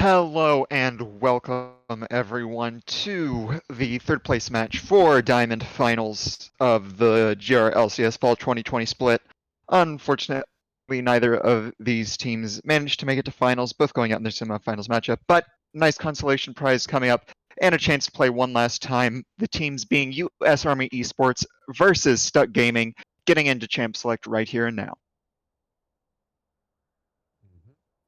Hello and welcome everyone to the third place match for Diamond Finals of the GRLCS Fall 2020 split. Unfortunately, neither of these teams managed to make it to finals, both going out in their semifinals matchup, but nice consolation prize coming up and a chance to play one last time. The teams being US Army Esports versus Stuck Gaming, getting into Champ Select right here and now.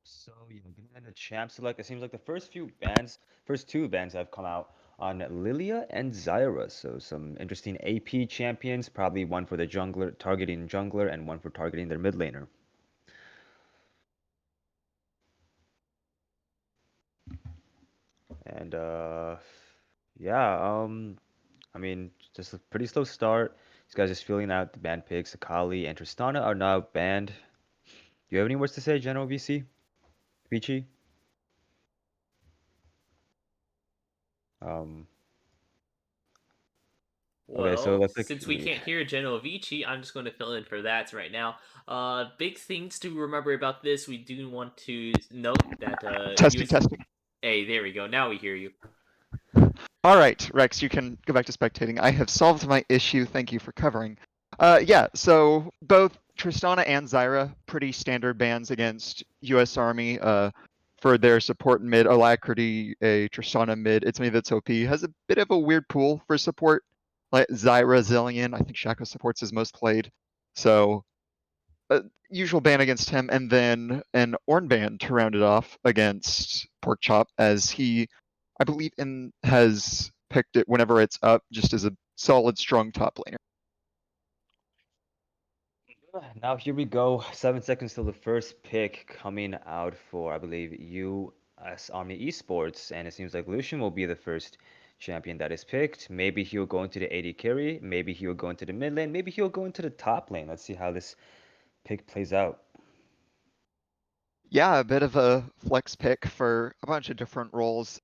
So, getting into Champ Select, it seems like the first two bands have come out on Lilia and Zyra. So some interesting AP champions, probably one for the jungler, targeting jungler, and one for targeting their mid laner. And yeah, I mean, just a pretty slow start. These guys just filling out the band picks. Akali and Tristana are now banned. Do you have any words to say, General VC? Vici? Um, okay, so it Well, looks like since we can't hear General Vici, I'm just going to fill in for that right now. Big things to remember about this. We do want to note that Testing, US. testing. Hey, there we go. Now we hear you. All right, Rex, you can go back to spectating. I have solved my issue. Thank you for covering. Yeah, so both Tristana and Zyra, pretty standard bans against U.S. Army for their support mid. Alacrity, a Tristana mid. It's me that's OP. Has a bit of a weird pool for support. Like Zyra, Zillion. I think Shaco supports his most played. So, usual ban against him, and then an Ornn ban to round it off against Porkchop, as he I believe in has picked it whenever it's up, just as a solid, strong top laner. Now here we go. 7 seconds till the first pick coming out for, I believe, US Army Esports, and it seems like Lucian will be the first champion that is picked. Maybe he'll go into the AD carry, maybe he'll go into the mid lane, maybe he'll go into the top lane. Let's see how this pick plays out. Yeah, a bit of a flex pick for a bunch of different roles.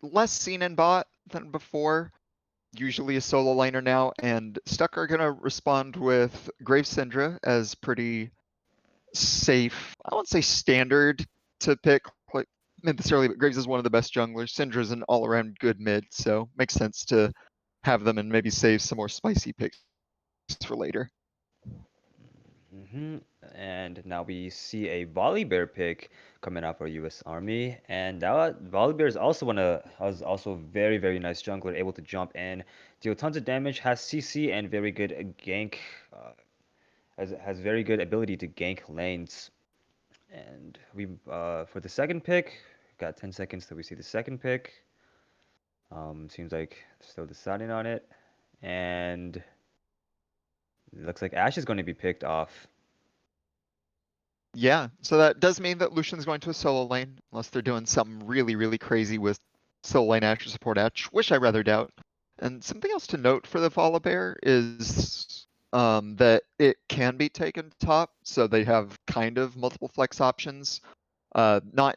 Less seen in bot than before. Usually a solo laner now, and Stuck are gonna respond with Grave Syndra as pretty safe. I won't say standard to pick like mid this early, but Graves is one of the best junglers. Syndra's an all-around good mid, so makes sense to have them and maybe save some more spicy picks for later. hmm And now we see a Volibear pick coming out for US Army, and that Volibear is also also a very very nice jungler, able to jump in, deal tons of damage, has CC and very good gank. Has very good ability to gank lanes. And we for the second pick, got 10 seconds till we see the second pick. Seems like still deciding on it, and it looks like Ash is going to be picked off. Yeah, so that does mean that Lucian's going to a solo lane, unless they're doing something really, really crazy with solo lane Ashe or support Ashe, which I rather doubt. And something else to note for the Volibear is that it can be taken top, so they have kind of multiple flex options. Not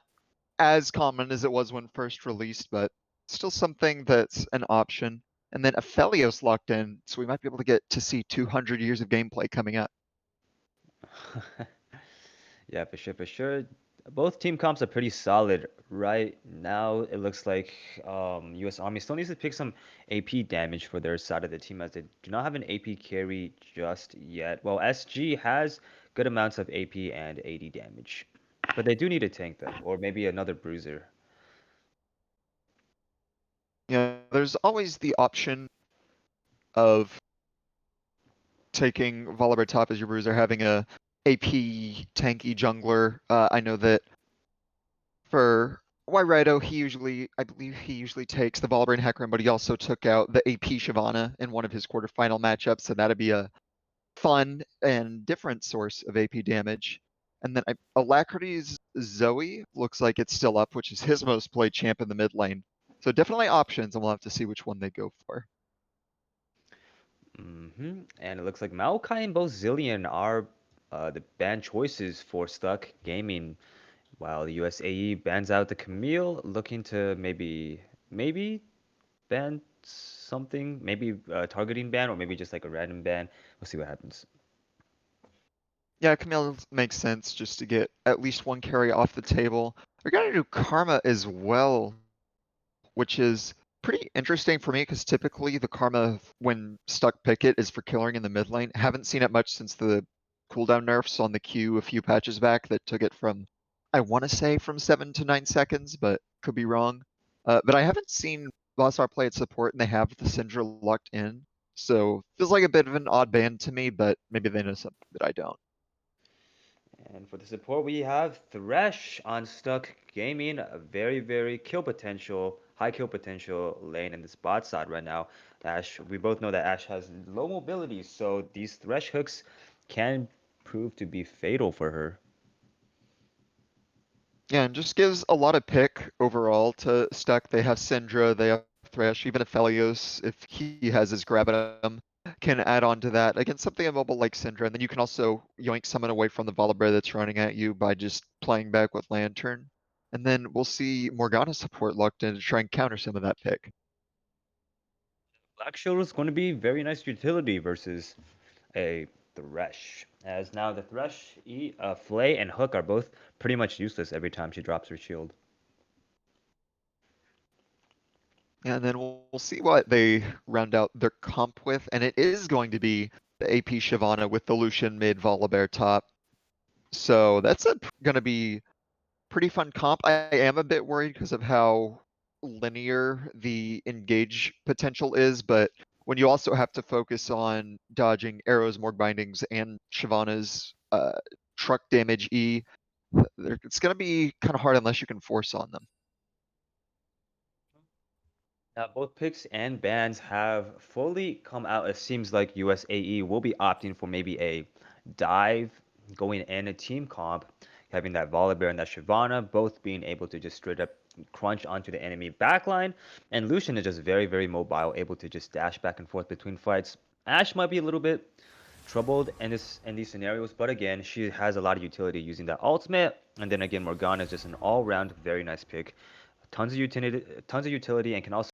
as common as it was when first released, but still something that's an option. And then Aphelios locked in, so we might be able to get to see 200 years of gameplay coming up. Yeah, for sure, for sure. Both team comps are pretty solid right now. It looks like U.S. Army still needs to pick some AP damage for their side of the team, as they do not have an AP carry just yet. Well, SG has good amounts of AP and AD damage, but they do need a tank though, or maybe another bruiser. Yeah, there's always the option of taking Volibear top as your bruiser, having a AP tanky jungler. I know that for Wyrido, I believe he usually takes the Volibear and Hecarim, but he also took out the AP Shyvana in one of his quarterfinal matchups, so that'd be a fun and different source of AP damage. And then Alacrity's Zoe looks like it's still up, which is his most played champ in the mid lane. So definitely options, and we'll have to see which one they go for. And it looks like Maokai and Bozillion are the ban choices for Stuck Gaming, while the USAE bans out the Camille, looking to maybe ban something, maybe a targeting ban or maybe just like a random ban. We'll see what happens. Yeah, Camille makes sense just to get at least one carry off the table. They're gonna do Karma as well, which is pretty interesting for me because typically the Karma when stuck picket is for killing in the mid lane. Haven't seen it much since the cooldown nerfs on the Q a few patches back that took it from, I want to say from 7 to 9 seconds, but could be wrong. But I haven't seen Bossar play at support and they have the Syndra locked in. So feels like a bit of an odd band to me, but maybe they know something that I don't. And for the support, we have Thresh on Stuck Gaming, a very, very high kill potential lane in this bot side right now. Ash, we both know that Ash has low mobility, so these Thresh hooks can prove to be fatal for her. Yeah, and just gives a lot of pick overall to Stuck. They have Syndra, they have Thresh, even Aphelios, if he has his grab at him, can add on to that against something immobile like Syndra. And then you can also yoink someone away from the Volibear that's running at you by just playing back with Lantern. And then we'll see Morgana support locked in to try and counter some of that pick. Black Shield is going to be very nice utility versus a Thresh, as now the Flay, and Hook are both pretty much useless every time she drops her shield. And then we'll see what they round out their comp with. And it is going to be the AP Shyvana with the Lucian mid Volibear top. So that's going to be pretty fun comp. I am a bit worried because of how linear the engage potential is, but when you also have to focus on dodging arrows, morgue bindings, and Shyvana's truck damage E, it's going to be kind of hard unless you can force on them. Both picks and bans have fully come out. It seems like USAE will be opting for maybe a dive going in a team comp, having that Volibear and that Shyvana both being able to just straight up crunch onto the enemy backline. And Lucian is just very, very mobile, able to just dash back and forth between fights. Ashe might be a little bit troubled in these scenarios, but again, she has a lot of utility using that ultimate. And then again, Morgana is just an all-round very nice pick. Tons of utility, and can also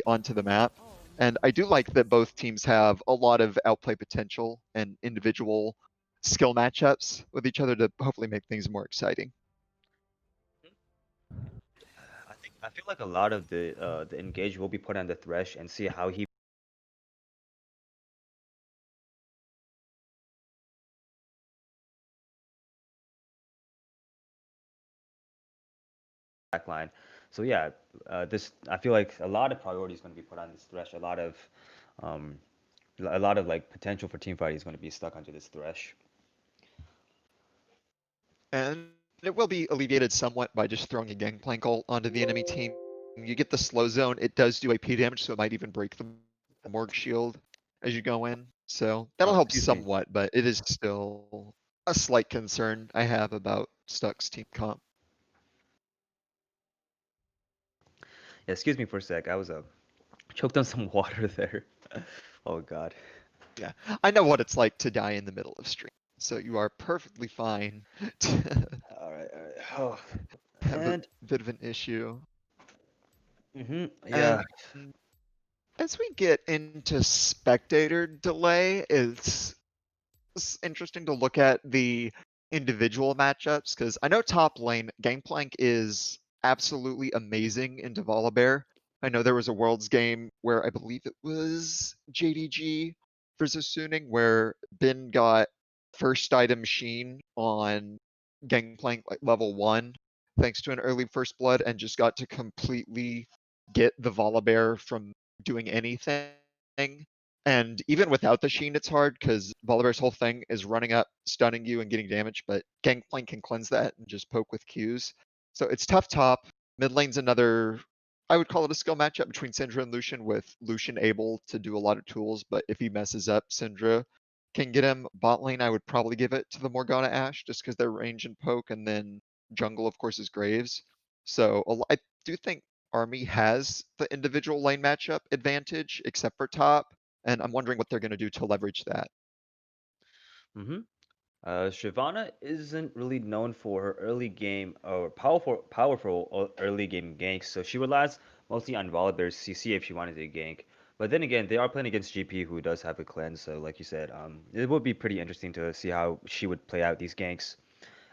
Onto the map. And I do like that both teams have a lot of outplay potential and individual skill matchups with each other to hopefully make things more exciting. I feel like a lot of the engage will be put on the Thresh and see how he backline. So yeah, this I feel like a lot of priority is going to be put on this Thresh. Um, a lot of like potential for team fight is going to be stuck onto this Thresh. And it will be alleviated somewhat by just throwing a gangplank ult onto the enemy team. You get the slow zone, it does do AP damage, so it might even break the Morgue shield as you go in. So that'll help Excuse me. somewhat, but it is still a slight concern I have about Stuck's team comp. Yeah, excuse me for a sec. I was choked on some water there. Oh God. Yeah, I know what it's like to die in the middle of stream, so you are perfectly fine to All right, all right. Oh, have a and bit of an issue. yeah. And as we get into spectator delay, it's interesting to look at the individual matchups because I know top lane Gangplank is absolutely amazing into Volibear. I know there was a Worlds game where I believe it was JDG versus Suning where Bin got first item Sheen on Gangplank like level 1 thanks to an early first blood and just got to completely get the Volibear from doing anything. And even without the Sheen, it's hard because Volibear's whole thing is running up, stunning you, and getting damage, but Gangplank can cleanse that and just poke with Qs. So it's tough top. Mid lane's another, I would call it a skill matchup between Syndra and Lucian, with Lucian able to do a lot of tools, but if he messes up, Syndra can get him. Bot lane, I would probably give it to the Morgana Ashe just because their range and poke, and then jungle, of course, is Graves. So I do think Army has the individual lane matchup advantage, except for top, and I'm wondering what they're going to do to leverage that. Mm-hmm. Shyvana isn't really known for her early game or powerful early game ganks, so she relies mostly on Volibear's CC if she wanted to gank. But then again, they are playing against GP, who does have a cleanse, so like you said, it would be pretty interesting to see how she would play out these ganks.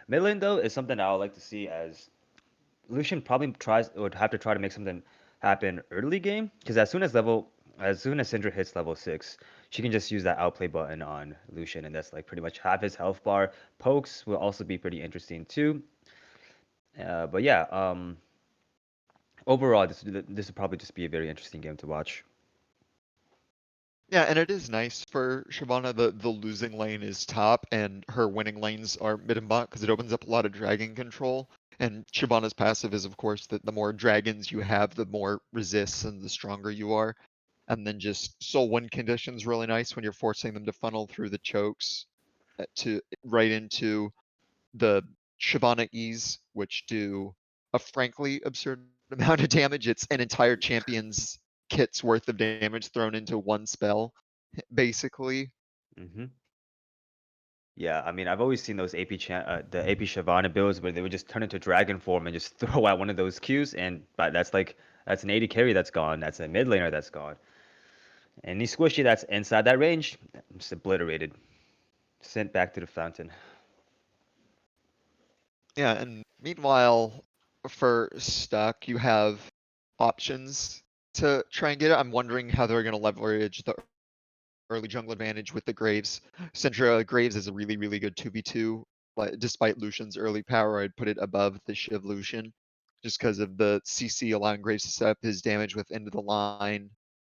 Mid lane though is something I would like to see, as Lucian probably would have to try to make something happen early game, because as soon as Syndra hits level 6, she can just use that outplay button on Lucian, and that's like pretty much half his health bar. Pokes will also be pretty interesting too. But yeah, overall, this would probably just be a very interesting game to watch. Yeah, and it is nice for Shyvana. The losing lane is top, and her winning lanes are mid and bot because it opens up a lot of dragon control. And Shyvana's passive is, of course, that the more dragons you have, the more resists and the stronger you are. And then just soul win conditions really nice when you're forcing them to funnel through the chokes to right into the Shyvana E's, which do a frankly absurd amount of damage. It's an entire champion's kit's worth of damage thrown into one spell, basically. hmm Yeah, I mean, I've always seen those the AP Shyvana builds where they would just turn into dragon form and just throw out one of those Qs, and but that's an AD carry that's gone. That's a mid laner that's gone. Any squishy that's inside that range, just obliterated, sent back to the fountain. Yeah, and meanwhile, for Stuck, you have options to try and get it. I'm wondering how they're going to leverage the early jungle advantage with the Graves. Syndra Graves is a really, really good 2v2. But despite Lucian's early power, I'd put it above the Shiv Lucian just because of the CC allowing Graves to set up his damage with end of the line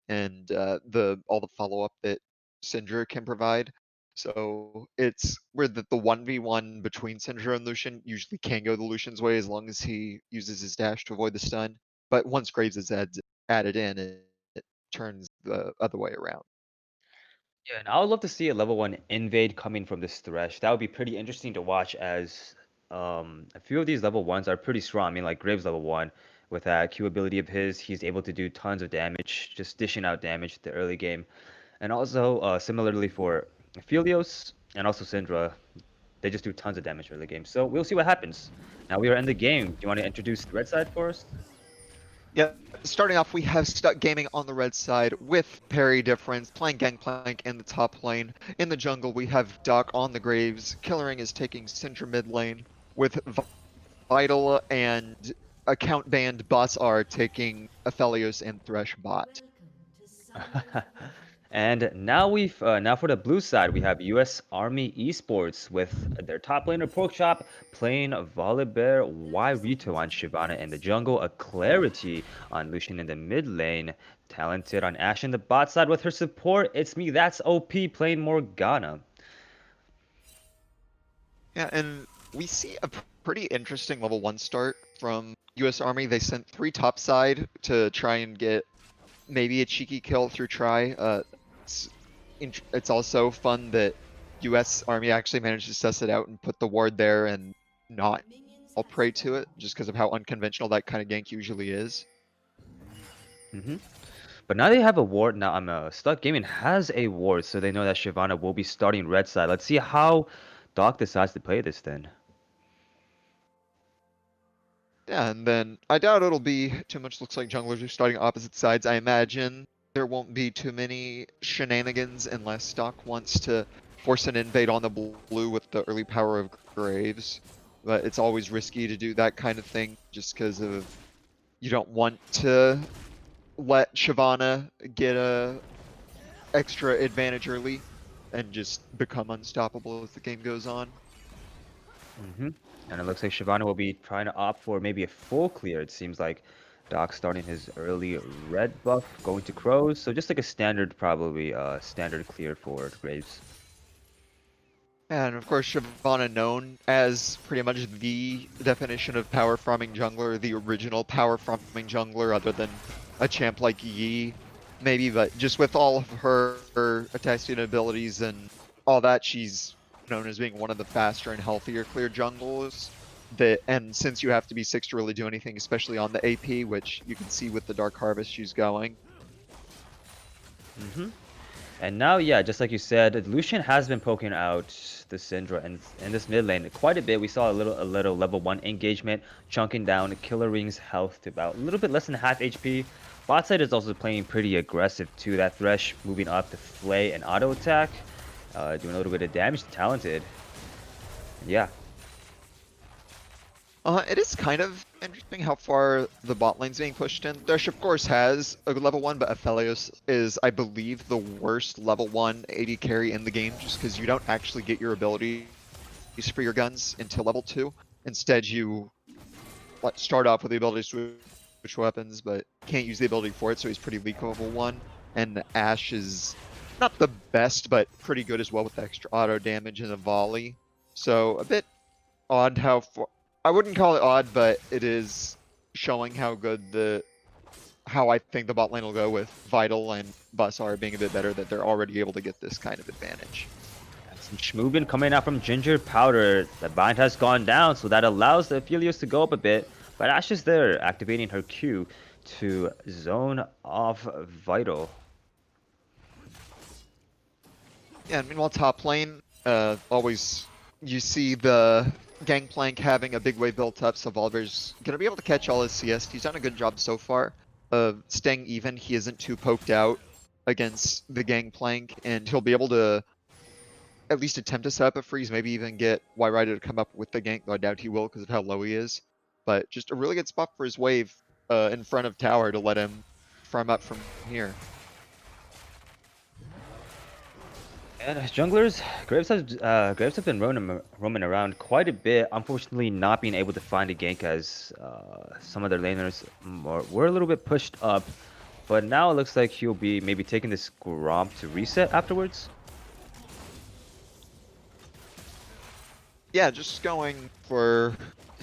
and the all the follow up that Syndra can provide. So it's where the 1v1 between Syndra and Lucian usually can go the Lucian's way as long as he uses his dash to avoid the stun. But once Graves is added in, it turns the other way around. Yeah, and I would love to see a level 1 invade coming from this Thresh. That would be pretty interesting to watch, as a few of these level 1s are pretty strong. I mean, like Graves level 1, with that Q ability of his, he's able to do tons of damage, just dishing out damage the early game. And also, similarly for Philios and also Syndra, they just do tons of damage early game. So we'll see what happens. Now we are in the game. Do you want to introduce the red side for us? Yeah, starting off, we have Stuck Gaming on the red side with parry difference, playing Gangplank in the top lane. In the jungle, we have Doc on the Graves. Killering is taking Syndra mid lane, with Vital and account banned Bots are taking Aphelios and Thresh bot. And now for the blue side, we have U.S. Army Esports with their top laner Porkchop playing Volibear, Y Rito on Shyvana in the jungle, a Clarity on Lucian in the mid lane, Talented on Ashe in the bot side with her support. It's me, that's OP playing Morgana. Yeah, and we see a pretty interesting level 1 start from US Army. They sent 3 topside to try and get maybe a cheeky kill through try. It's, it's also fun that US Army actually managed to suss it out and put the ward there and not all prey to it, just because of how unconventional that kind of gank usually is. hmm But now they have a ward. Now Stuck Gaming has a ward, so they know that Shyvana will be starting red side. Let's see how Doc decides to play this then. Yeah, and then I doubt it'll be too much. Looks like junglers are starting opposite sides. I imagine there won't be too many shenanigans unless Stock wants to force an invade on the blue with the early power of Graves. But it's always risky to do that kind of thing just because of you don't want to let Shyvana get a extra advantage early and just become unstoppable as the game goes on. hmm And it looks like Shyvana will be trying to opt for maybe a full clear. It seems like Doc starting his early red buff, going to Crows. So just like a standard, probably standard clear for Graves. And of course, Shyvana known as pretty much the definition of power farming jungler, the original power farming jungler, other than a champ like Yi, maybe. But just with all of her attacking abilities and all that, she's known as being one of the faster and healthier clear junglers. And since you have to be 6 to really do anything, especially on the AP, which you can see with the Dark Harvest she's going. hmm And now, yeah, just like you said, Lucian has been poking out the Syndra in this mid lane quite a bit. We saw a little level 1 engagement, chunking down Killer Ring's health to about a little bit less than half HP. Bot side is also playing pretty aggressive too. That Thresh moving up to flay and auto attack, doing a little bit of damage to Talented. Yeah. It is kind of interesting how far the bot lane's being pushed in. Thresh, of course, has a level 1, but Aphelios is, I believe, the worst level 1 AD carry in the game, just because you don't actually get your abilities for your guns until level 2. Instead, you start off with the ability to switch weapons, but can't use the ability for it, so he's pretty weak level 1. And Ashe is not the best, but pretty good as well with the extra auto damage and a volley. So, a bit odd how far. I wouldn't call it odd, but it is showing how good how I think the bot lane will go with Vital and Basar being a bit better, that they're already able to get this kind of advantage. And some Schmoobin coming out from Ginger Powder. The bind has gone down, so that allows the Aphelios to go up a bit. But Ashe is there, activating her Q to zone off Vital. Yeah, and meanwhile, top lane, always you see the Gangplank having a big wave built up, so Volver's gonna be able to catch all his CS. He's done a good job so far of staying even. He isn't too poked out against the Gangplank, and he'll be able to at least attempt to set up a freeze, maybe even get White Rider to come up with the gank, though I doubt he will because of how low he is. But just a really good spot for his wave in front of tower to let him farm up from here. And as junglers, Graves have been roaming around quite a bit. Unfortunately, not being able to find a gank as some of their laners were a little bit pushed up. But now it looks like he'll be maybe taking this Gromp to reset afterwards. Yeah, just going for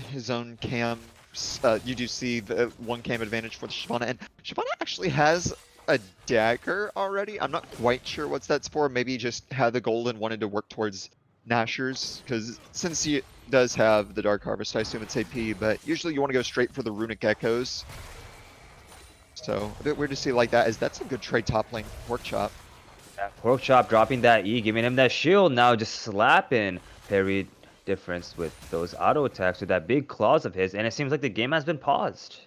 his own camps. You do see the 1 camp advantage for the Shyvana, and Shyvana actually has a dagger already. I'm not quite sure what that's for. Maybe he just had the gold and wanted to work towards Nashers, because since he does have the Dark Harvest, I assume it's AP, but usually you want to go straight for the Runic Echoes. So, a bit weird to see like that, as that's a good trade top lane. Pork Chop. Yeah, Pork Chop dropping that E, giving him that shield. Now just slapping parry difference with those auto attacks with that big claws of his, and it seems like the game has been paused.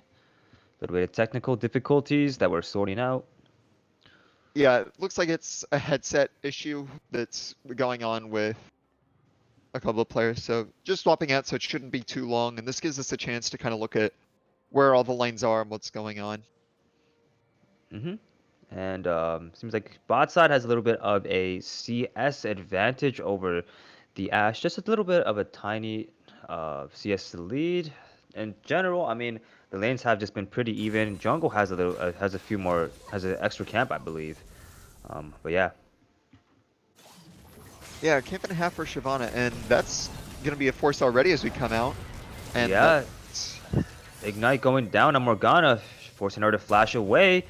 A little bit of technical difficulties that we're sorting out. Yeah, it looks like it's a headset issue that's going on with a couple of players, so just swapping out, so it shouldn't be too long, and this gives us a chance to kind of look at where all the lanes are and what's going on. And seems like bot side has a little bit of a CS advantage over the Ashe, just a little bit of a tiny CS lead. In general, I mean, the lanes have just been pretty even. Jungle has a little, has a few more, has an extra camp, I believe. But yeah. Yeah, camp and a half for Shyvana, and that's gonna be a force already as we come out. And Yeah. that's- Ignite going down on Morgana, forcing her to flash away.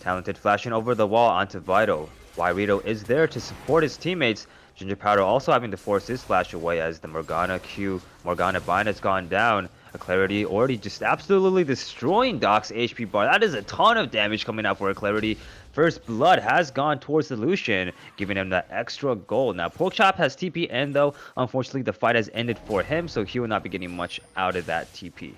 Talented flashing over the wall onto Vital. Wairito is there to support his teammates. Ginger Powder also having to force his flash away as the Morgana bind has gone down. Clarity already just absolutely destroying Doc's HP bar. That is a ton of damage coming out for Clarity. First blood has gone towards Solution, giving him that extra gold. Now, Porkchop has TP and though, unfortunately, the fight has ended for him, so he will not be getting much out of that TP.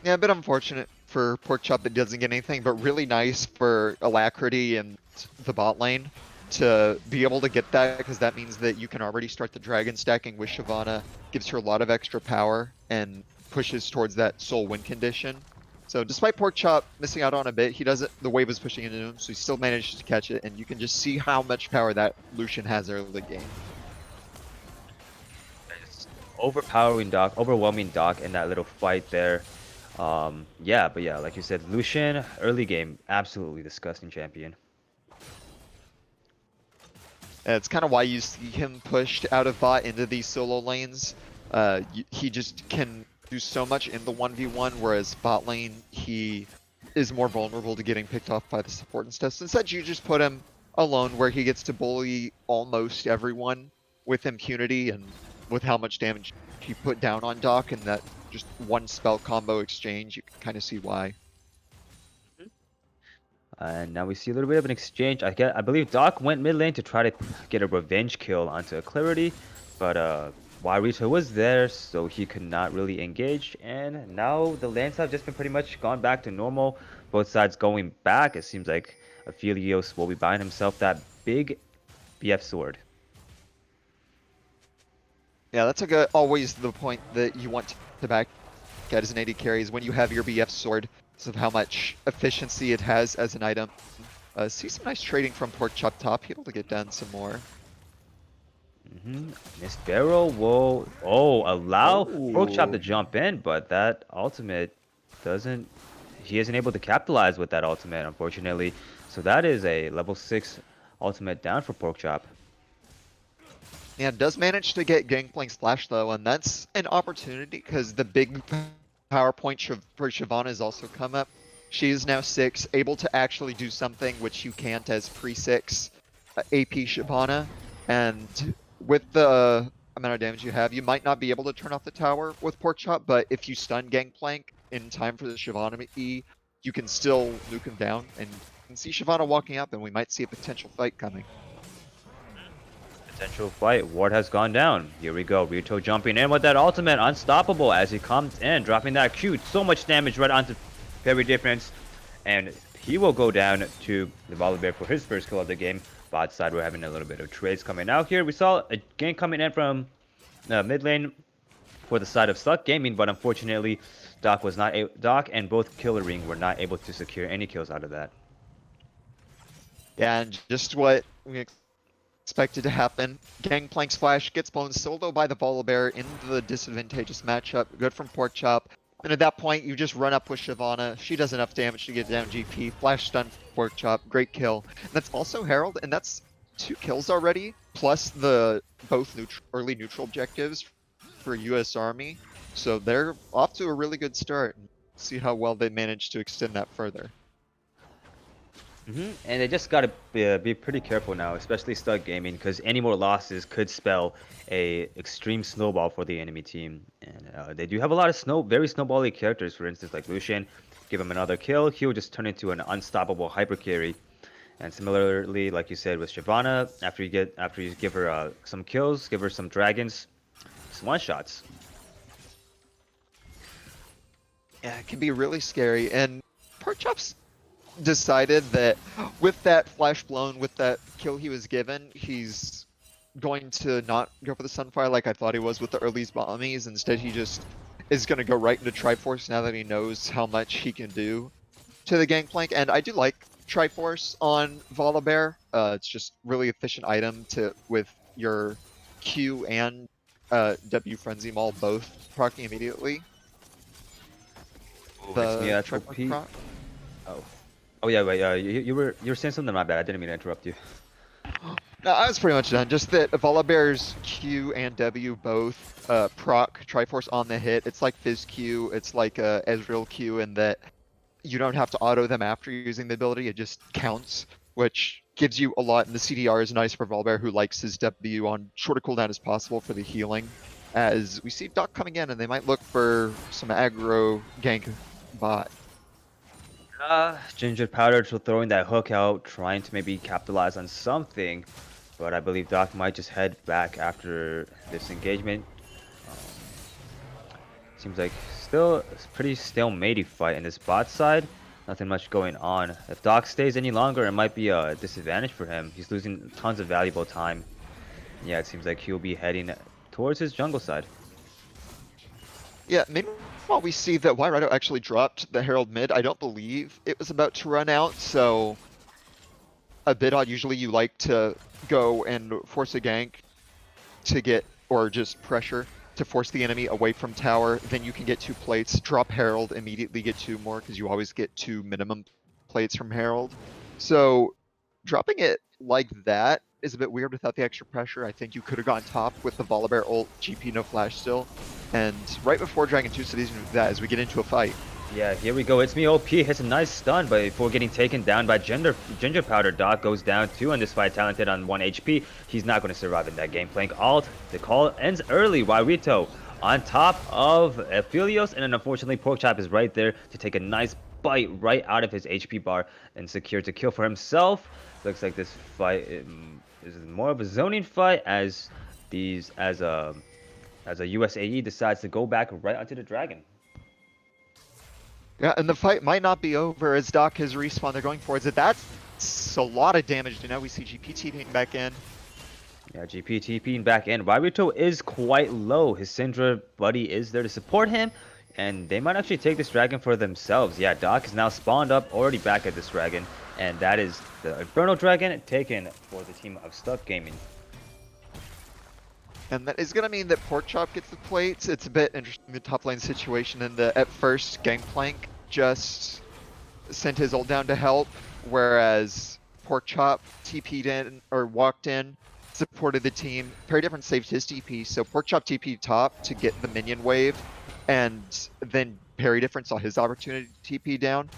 Yeah, a bit unfortunate for Porkchop that doesn't get anything, but really nice for Alacrity and the bot lane to be able to get that, because that means that you can already start the dragon stacking with Shyvana, gives her a lot of extra power, and pushes towards that soul win condition. So despite Porkchop missing out on a bit, he doesn't. The wave is pushing into him, so he still manages to catch it, and you can just see how much power that Lucian has early game. Overpowering Doc, overwhelming Doc in that little fight there. Yeah, but yeah, like you said, Lucian, early game, absolutely disgusting champion. And it's kind of why you see him pushed out of bot into these solo lanes. He just can do so much in the 1v1, whereas bot lane, he is more vulnerable to getting picked off by the support and stuff. So instead, you just put him alone where he gets to bully almost everyone with impunity, and with how much damage he put down on Doc and that just one spell combo exchange, you can kind of see why. And now we see a little bit of an exchange. I believe Doc went mid lane to try to get a revenge kill onto Clarity, but Rito was there, so he could not really engage. And now the lanes have just been pretty much gone back to normal. Both sides going back. It seems like Aphelios will be buying himself that big BF sword. Yeah, that's always the point that you want to back at as an AD carry, is when you have your BF sword, of how much efficiency it has as an item. See some nice trading from Porkchop top, able to get down some more. Miss Barrel will allow Porkchop to Ooh. jump in, but that ultimate doesn't. He isn't able to capitalize with that ultimate, unfortunately. So that is a level 6 ultimate down for Porkchop. Yeah, does manage to get Gangplank's Flash though, and that's an opportunity because the big power point for Shyvana has also come up. She is now 6, able to actually do something which you can't as pre-6 AP Shyvana, and with the amount of damage you have, you might not be able to turn off the tower with Porkchop, but if you stun Gangplank in time for the Shyvana E, you can still nuke him down, and you can see Shyvana walking up, and we might see a potential fight coming. Potential fight. Ward has gone down. Here we go. Rito jumping in with that ultimate. Unstoppable as he comes in, dropping that Q. So much damage right onto Very Difference. And he will go down to the Volibear for his first kill of the game. Bot side, we're having a little bit of trades coming out here. We saw a gank coming in from mid lane for the side of Suck Gaming, but unfortunately, Doc and both Killer Ring were not able to secure any kills out of that. Yeah, and just what we expected to happen. Gangplank's Flash gets blown solo by the Volibear into the disadvantageous matchup. Good from Porkchop. And at that point, you just run up with Shyvana. She does enough damage to get down GP. Flash stun Porkchop. Great kill. And that's also Herald, and that's 2 kills already, plus the both early neutral objectives for US Army. So they're off to a really good start. See how well they manage to extend that further. And they just gotta be pretty careful now, especially Stud Gaming, because any more losses could spell a extreme snowball for the enemy team. And they do have a lot of very snowbally characters. For instance, like Lucian, give him another kill, he'll just turn into an unstoppable hyper carry. And similarly, like you said with Shyvana, after you give her some kills, give her some dragons, just one shots. Yeah, it can be really scary. And Porkchop's decided that with that flash blown, with that kill he was given, he's going to not go for the Sunfire like I thought he was with the early bombies. Instead, he just is going to go right into Triforce now that he knows how much he can do to the Gangplank. And I do like Triforce on Volibear. It's just really efficient item with your Q and W Frenzy Maul both proccing immediately. Ooh, it's me, Triforce proc. Oh yeah, wait. You were saying something. My bad. I didn't mean to interrupt you. No, I was pretty much done. Just that Volibear's Q and W both proc Triforce on the hit. It's like Fizz Q, it's like Ezreal Q, in that you don't have to auto them after using the ability, it just counts, which gives you a lot, and the CDR is nice for Volibear, who likes his W on shorter cooldown as possible for the healing. as we see Doc coming in, and they might look for some aggro gank bot. Ginger Powder throwing that hook out, trying to maybe capitalize on something, but I believe Doc might just head back after this engagement. Seems like still a pretty stalematey fight in this bot side. Nothing much going on. If Doc stays any longer, it might be a disadvantage for him. He's losing tons of valuable time. Yeah, it seems like he'll be heading towards his jungle side. Yeah, meanwhile we see that Wairado actually dropped the Herald mid. I don't believe it was about to run out, so a bit odd. Usually you like to go and force a gank to get, or just pressure to force the enemy away from tower. Then you can get 2 plates, drop Herald, immediately get 2 more, because you always get 2 minimum plates from Herald. So dropping it like that is a bit weird without the extra pressure. I think you could have gone top with the Volibear ult, GP no flash still. And right before Dragon 2 Cities do that as we get into a fight. Yeah, here we go. It's me OP hits a nice stun, but before getting taken down by Ginger Powder, Doc goes down 2 in this fight, talented on 1 HP. He's not going to survive in that game. Playing alt, the call ends early. Wairito on top of Aphelios, and then unfortunately Porkchop is right there to take a nice bite right out of his HP bar and secure to kill for himself. Looks like this fight is more of a zoning fight as a USAE decides to go back right onto the dragon. Yeah, and the fight might not be over as Doc has respawned. They're going forwards. That's a lot of damage. Now we see GP TPing back in. Yeah, GP TPing back in. Wairito is quite low. His Syndra buddy is there to support him, and they might actually take this dragon for themselves. Yeah, Doc is now spawned up, already back at this dragon, and that is the Infernal Dragon taken for the team of Stuck Gaming. And that is going to mean that Porkchop gets the plates. It's a bit interesting, the top lane situation, and at first Gangplank just sent his ult down to help, whereas Porkchop TP'd in, or walked in, supported the team. Very different saved his TP, so Porkchop TP'd top to get the minion wave, and then Parry Different saw his opportunity to TP down.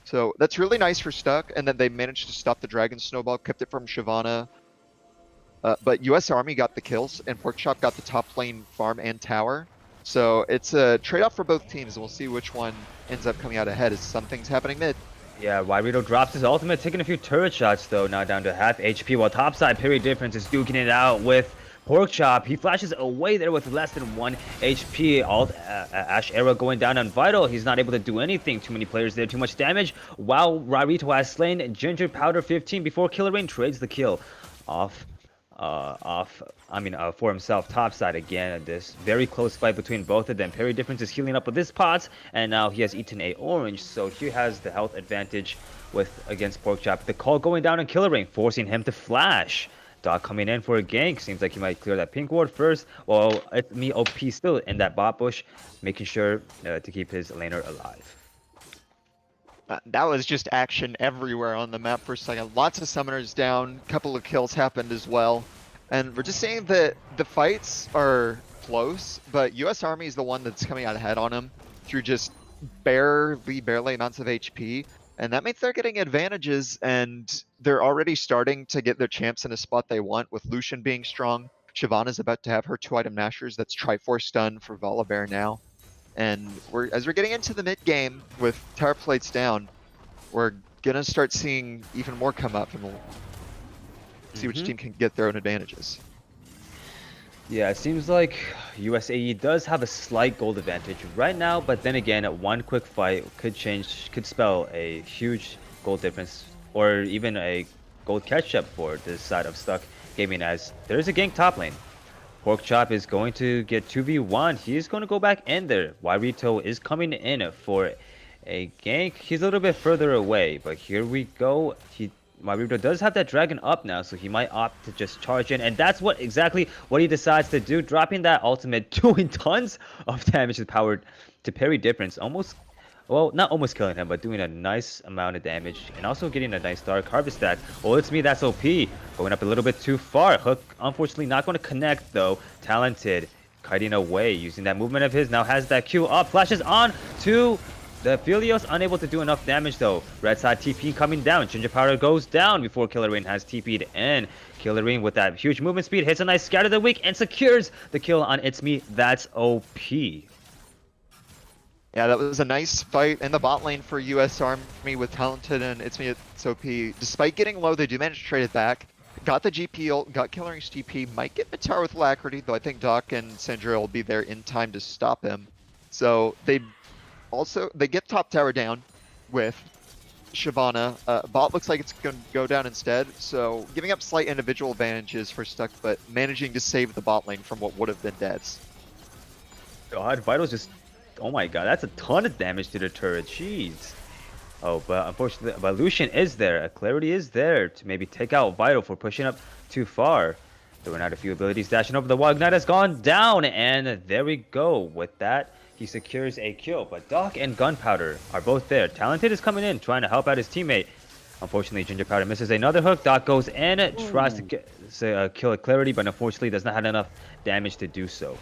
So that's really nice for Stuck, and then they managed to stop the Dragon Snowball, kept it from Shyvana. But US Army got the kills, and Porkchop got the top lane farm and tower. So it's a trade-off for both teams, and we'll see which one ends up coming out ahead as something's happening mid. Yeah, Wairito drops his ultimate, taking a few turret shots though, now down to half HP, while topside Parry Difference is duking it out with Porkchop. He flashes away there with less than 1 HP. Ash Era going down on Vital. He's not able to do anything. Too many players there, too much damage. While Wairito has slain Ginger Powder 15 before Killer Rain trades the kill for himself topside again. This very close fight between both of them. Parry Difference is healing up with this pot, and now he has eaten a orange, so he has the health advantage against Porkchop. The call going down on Killer Rain, forcing him to flash. Doc coming in for a gank. Seems like he might clear that pink ward first. Well, it's me OP still in that bot bush, making sure to keep his laner alive. That was just action everywhere on the map for a second. Lots of summoners down, a couple of kills happened as well. And we're just saying that the fights are close, but US Army is the one that's coming out ahead on them through just barely amounts of HP. And that means they're getting advantages, and they're already starting to get their champs in a spot they want, with Lucian being strong. Shyvana's about to have her 2-item Nashers. That's Triforce stun for Volibear now. And as we're getting into the mid game with tower plates down, we're gonna start seeing even more come up, and we'll see which team can get their own advantages. Yeah, it seems like USAE does have a slight gold advantage right now, but then again, one quick fight could spell a huge gold difference, or even a gold catch-up for this side of Stuck Gaming, as there's a gank top lane. Porkchop is going to get 2v1. He's going to go back in there. Wairito is coming in for a gank. He's a little bit further away, but here we go. Wairito does have that dragon up now, so he might opt to just charge in, and that's exactly what he decides to do, dropping that ultimate, doing tons of damage to Parry Difference, not almost killing him, but doing a nice amount of damage, and also getting a nice Dark Harvest stack. Oh, it's me, that's OP, going up a little bit too far. Hook, unfortunately, not going to connect, though. Talented, kiting away, using that movement of his, now has that Q up, flashes on to The Aphelios unable to do enough damage though. Red side TP coming down. Ginger Powder goes down before Killer Rain has TP'd in. Killer Rain with that huge movement speed hits a nice Scatter the Weak and secures the kill on It's Me. That's OP. Yeah, that was a nice fight in the bot lane for US Army with Talented and It's Me, It's OP. Despite getting low, they do manage to trade it back. Got the GP ult, got Killer Rain's TP, might get Matar with Alacrity, though I think Doc and Syndra will be there in time to stop him. So they get top tower down with Shyvana. Bot looks like it's going to go down instead, so giving up slight individual advantages for Stuck, but managing to save the bot lane from what would have been deads. God, Vital's just... Oh my god, that's a ton of damage to the turret. Jeez. Oh, but unfortunately, but Lucian is there. Clarity is there to maybe take out Vital for pushing up too far. Throwing out a few abilities, dashing over the wall. Ignite has gone down, and there we go. With that, he secures a kill. But Doc and Gunpowder are both there. Talented is coming in, trying to help out his teammate. Unfortunately, Ginger Powder misses another hook. Doc goes in, tries to kill a Clarity, but unfortunately does not have enough damage to do so.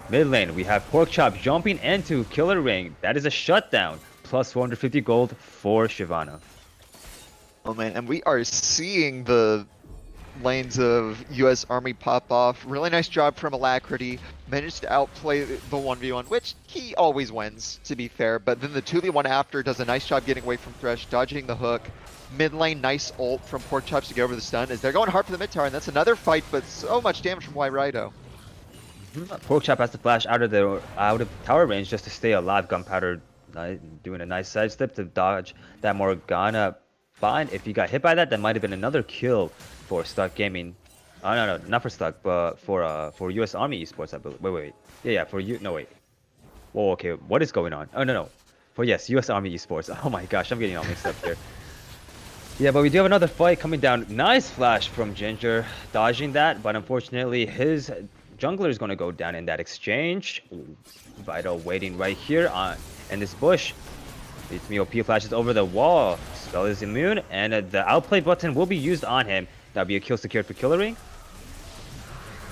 Mid lane, we have Porkchop jumping into Killer Rain. That is a shutdown. Plus 450 gold for Shyvana. Oh man, and we are seeing the lanes of US Army pop off. Really nice job from Alacrity. Managed to outplay the 1v1, which he always wins, to be fair. But then the 2v1 after does a nice job getting away from Thresh, dodging the hook. Mid lane, nice ult from Porkchops to get over the stun as they're going hard for the mid tower, and that's another fight, but so much damage from Wyrido. Porkchop has to flash out of tower range just to stay alive. Gunpowder doing a nice sidestep to dodge that Morgana bind. If he got hit by that, that might have been another kill for Stuck Gaming. Oh no, not for Stuck, but for US Army Esports, I believe. Wait. Yeah, for you. No, wait. Whoa, okay. What is going on? Oh no. For yes, US Army Esports. Oh my gosh, I'm getting all mixed up here. Yeah, but we do have another fight coming down. Nice flash from Ginger, dodging that, but unfortunately his jungler is going to go down in that exchange. Vital waiting right here in this bush. It's me OP flashes over the wall. Spell is immune, and the outplay button will be used on him. That'll be a kill secured for Killer Rain.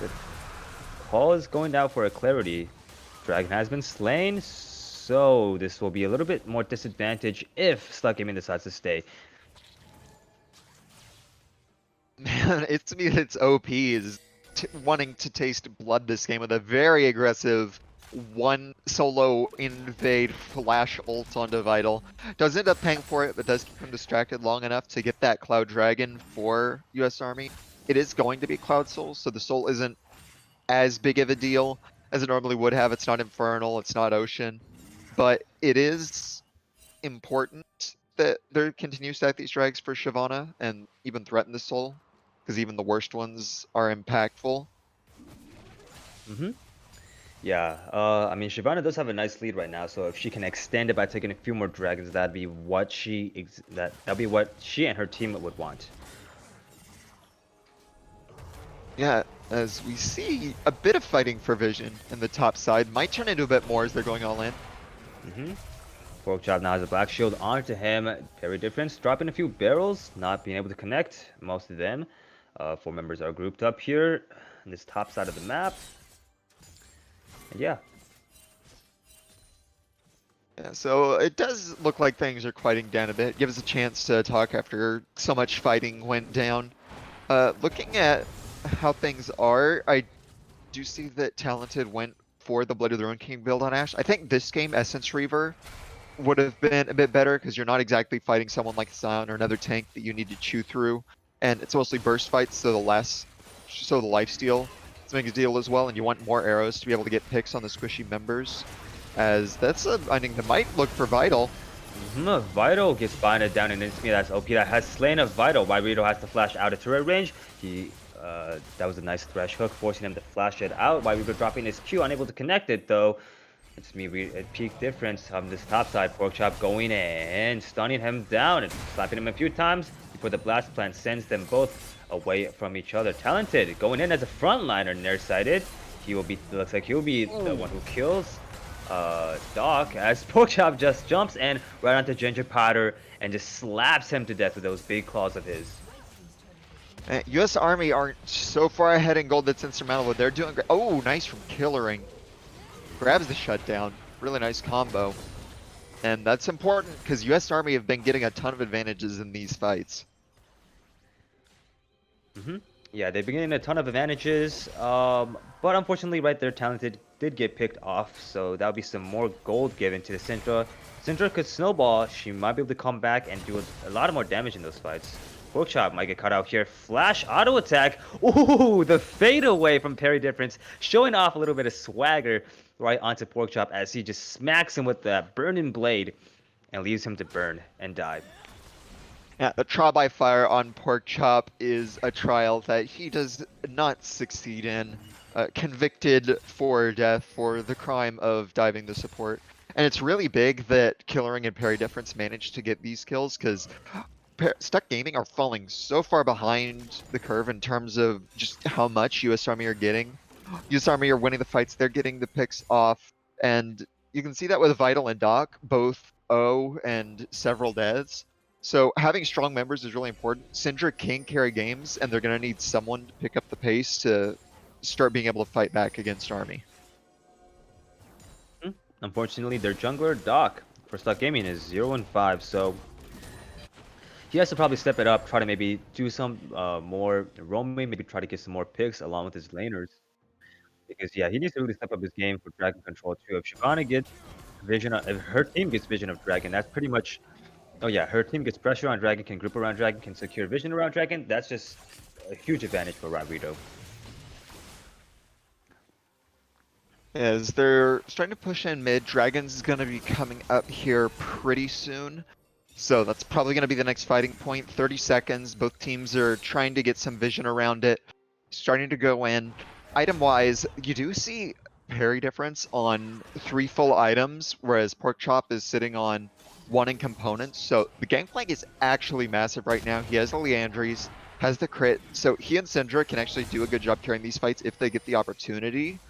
The call is going down for a Clarity. Dragon has been slain, so this will be a little bit more disadvantage if Stuck Gaming decides to stay. Man, It's Me, It's OP is wanting to taste blood this game with a very aggressive one solo invade flash ult onto Vital. Does end up paying for it, but does keep him distracted long enough to get that Cloud Dragon for US Army. It is going to be Cloud Soul, so the soul isn't as big of a deal as it normally would have. It's not Infernal, it's not Ocean, but it is important that there continues to stack these drags for Shyvana and even threaten the soul, because even the worst ones are impactful. Yeah, I mean, Shyvana does have a nice lead right now, so if she can extend it by taking a few more dragons, that'd be what she and her team would want. Yeah, as we see a bit of fighting for Vision in the top side, might turn into a bit more as they're going all in. Porkchop now has a black shield onto him. Very different. Dropping a few barrels, not being able to connect most of them. 4 members are grouped up here on this top side of the map. And yeah. Yeah, so it does look like things are quieting down a bit. Give us a chance to talk after so much fighting went down. Looking at how things are, I do see that Talented went for the Blood of the Ruin King build on Ashe. I think this game, Essence Reaver, would have been a bit better because you're not exactly fighting someone like Sion or another tank that you need to chew through. And it's mostly burst fights, so the lifesteal is a big deal as well, and you want more arrows to be able to get picks on the squishy members. As that's a binding that might look for Vital. Vital gets binded down, and it's me that's OP that has slain a Vital. Wyrido has to flash out of turret range. That was a nice thresh hook, forcing him to flash it out. Wyrido dropping his Q, unable to connect it though. It's me at peak difference on this top side. Porkchop going in, stunning him down and slapping him a few times before the blast plant sends them both away from each other. Talented going in as a frontliner, nearsighted. Looks like he'll be the one who kills Doc as Porkchop just jumps in right onto Ginger Powder and just slaps him to death with those big claws of his. US Army aren't so far ahead in gold that's insurmountable. They're doing great. Oh, nice from Killering. Grabs the shutdown. Really nice combo. And that's important because US Army have been getting a ton of advantages in these fights. Yeah, they've been getting a ton of advantages, but unfortunately, right there, Talented did get picked off, so that'll be some more gold given to the Syndra. Syndra could snowball, she might be able to come back and do a lot more damage in those fights. Porkchop might get caught out here. Flash auto attack. Ooh, the fade away from parry difference, showing off a little bit of swagger right onto Porkchop as he just smacks him with that burning blade and leaves him to burn and die. Yeah, the trial by fire on Porkchop is a trial that he does not succeed in. Convicted for death for the crime of diving the support. And it's really big that Killering and Parry Difference managed to get these kills because Stuck Gaming are falling so far behind the curve in terms of just how much US Army are getting. US Army are winning the fights, they're getting the picks off, and you can see that with Vital and Doc, both O and several deaths. So having strong members is really important. Syndra can carry games, and they're going to need someone to pick up the pace to start being able to fight back against Army. Unfortunately, their jungler, Doc, for Stuck Gaming is 0-5, so he has to probably step it up, try to maybe do some more roaming, maybe try to get some more picks along with his laners. Because, yeah, he needs to really step up his game for Dragon Control, too. If Shyvana gets vision, if her team gets vision of Dragon, that's pretty much... Oh, yeah, her team gets pressure on Dragon, can group around Dragon, can secure vision around Dragon. That's just a huge advantage for Rodrigo. As they're starting to push in mid, Dragons is going to be coming up here pretty soon. So that's probably going to be the next fighting point. 30 seconds. Both teams are trying to get some vision around it. Starting to go in. Item-wise, you do see parry difference on 3 full items, whereas Porkchop is sitting on 1 in components. So the gangplank is actually massive right now. He has the Leandries, has the crit. So he and Syndra can actually do a good job carrying these fights if they get the opportunity.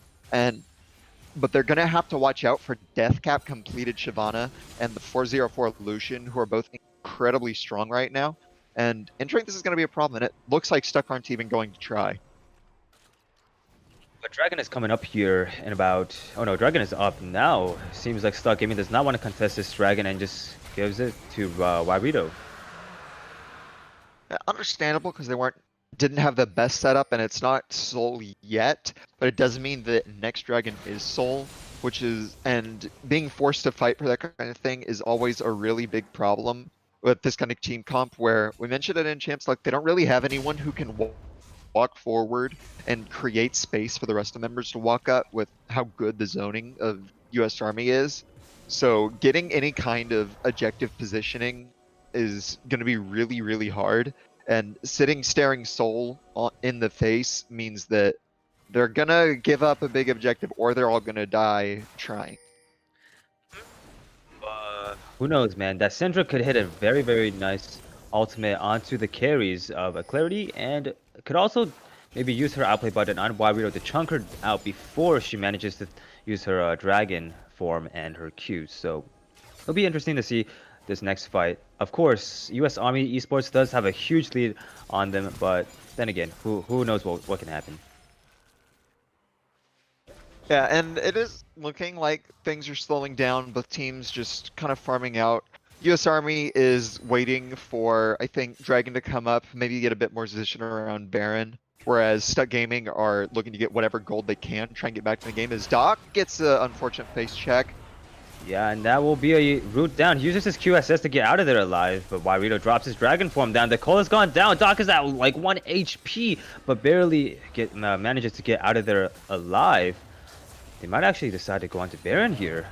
But they're going to have to watch out for Deathcap completed Shyvana and the 404 Lucian, who are both incredibly strong right now. And entering this is going to be a problem, and it looks like Stuck aren't even going to try. But Dragon is coming up here in about... Oh no, Dragon is up now. Seems like Stuck Gaming does not want to contest this Dragon and just gives it to Wairito. Understandable, because they didn't have the best setup, and it's not Soul yet, but it does mean that next Dragon is Soul, which is... And being forced to fight for that kind of thing is always a really big problem with this kind of team comp, where we mentioned it in Champs, like, they don't really have anyone who can walk forward and create space for the rest of the members to walk up with how good the zoning of US Army is. So getting any kind of objective positioning is going to be really, really hard. And staring Soul in the face means that they're going to give up a big objective, or they're all going to die trying. Who knows, man? That Syndra could hit a very, very nice ultimate onto the carries of a Clarity, and could also maybe use her outplay button on Wairito to chunk her out before she manages to use her Dragon form and her Qs. So it'll be interesting to see this next fight. Of course, US Army Esports does have a huge lead on them, but then again, who knows what can happen. Yeah, and it is looking like things are slowing down, both teams just kind of farming out. US Army is waiting for, I think, Dragon to come up, maybe get a bit more position around Baron, whereas Stuck Gaming are looking to get whatever gold they can, try and get back to the game, as Doc gets an unfortunate face check. Yeah, and that will be a route down. He uses his QSS to get out of there alive, but Wairito drops his Dragon form down. The Cole has gone down. Doc is at like 1 HP, but barely manages to get out of there alive. They might actually decide to go on to Baron here.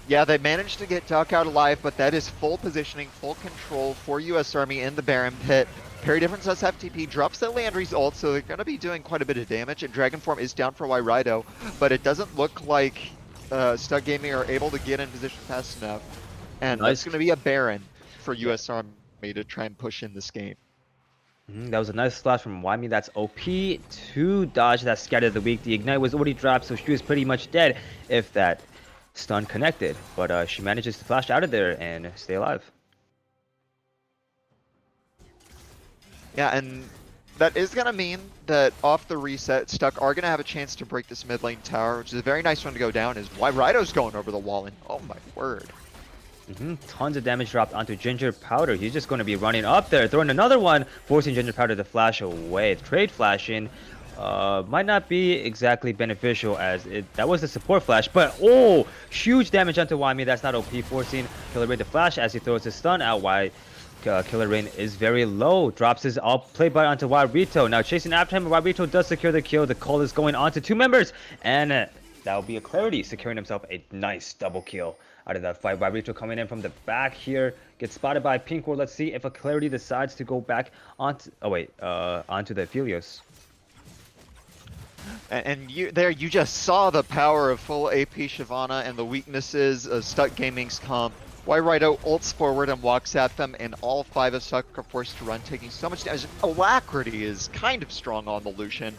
Yeah, they managed to get Doc out alive, but that is full positioning, full control for US Army in the Baron pit. Parry Difference does have TP, drops the Landry's ult, so they're going to be doing quite a bit of damage, and Dragon form is down for Wairito, but it doesn't look like Stuck Gaming are able to get in position fast enough. And that's going to be a Baron for US Army to try and push in this game. That was a nice slash from Wyme. That's OP to dodge that Scatter of the Weak. The Ignite was already dropped, so she was pretty much dead if that stun connected. But she manages to flash out of there and stay alive. Yeah, and that is going to mean that off the reset, Stuck are going to have a chance to break this mid lane tower, which is a very nice one to go down, is why Rido's going over the wall, and oh my word. Tons of damage dropped onto Ginger Powder. He's just going to be running up there, throwing another one, forcing Ginger Powder to flash away. Trade flashing might not be exactly beneficial as that was the support flash, but oh, huge damage onto Wami. That's not OP, forcing Killer Rain to flash as he throws his stun out. Why Killer Rain is very low, drops his all play bite onto Warito. Now chasing after him, Warito does secure the kill. The call is going on to 2 members, and that will be a Clarity, securing himself a nice double kill out of that fight. Warito coming in from the back here, gets spotted by Pink Ward. Let's see if a Clarity decides to go back onto onto the Aphelios. And you just saw the power of full AP Shyvana and the weaknesses of Stuck Gaming's comp. Why Rido ults forward and walks at them, and all 5 of Stuck are forced to run, taking so much damage. Alacrity is kind of strong on the Lucian.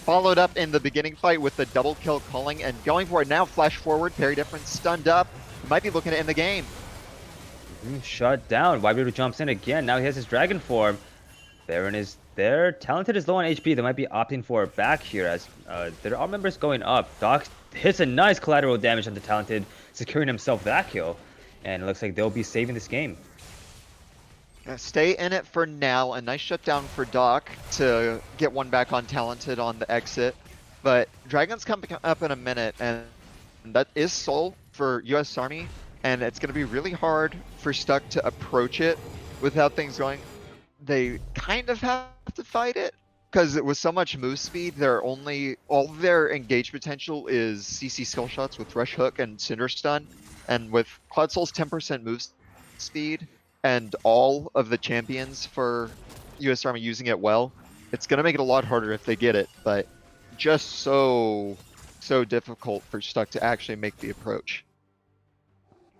Followed up in the beginning fight with the double kill calling and going for it now. Flash forward, very different, stunned up. Might be looking to end the game. Shut down. Warito jumps in again. Now he has his dragon form. Baron is there. Talented is low on HP. They might be opting for a back here as there are members going up. Doc hits a nice collateral damage on the Talented, securing himself that kill. And it looks like they'll be saving this game. Stay in it for now. A nice shutdown for Doc to get one back on Talented on the exit. But Dragon's coming up in a minute, and that is Soul for US Army. And it's going to be really hard for Stuck to approach it without things going. They kind of have to fight it, because with so much move speed, all their engage potential is CC skill shots with Rush Hook and Cinder Stun. And with Cloud Soul's 10% move speed and all of the champions for US Army using it well, it's going to make it a lot harder if they get it, but just so difficult for Stuck to actually make the approach.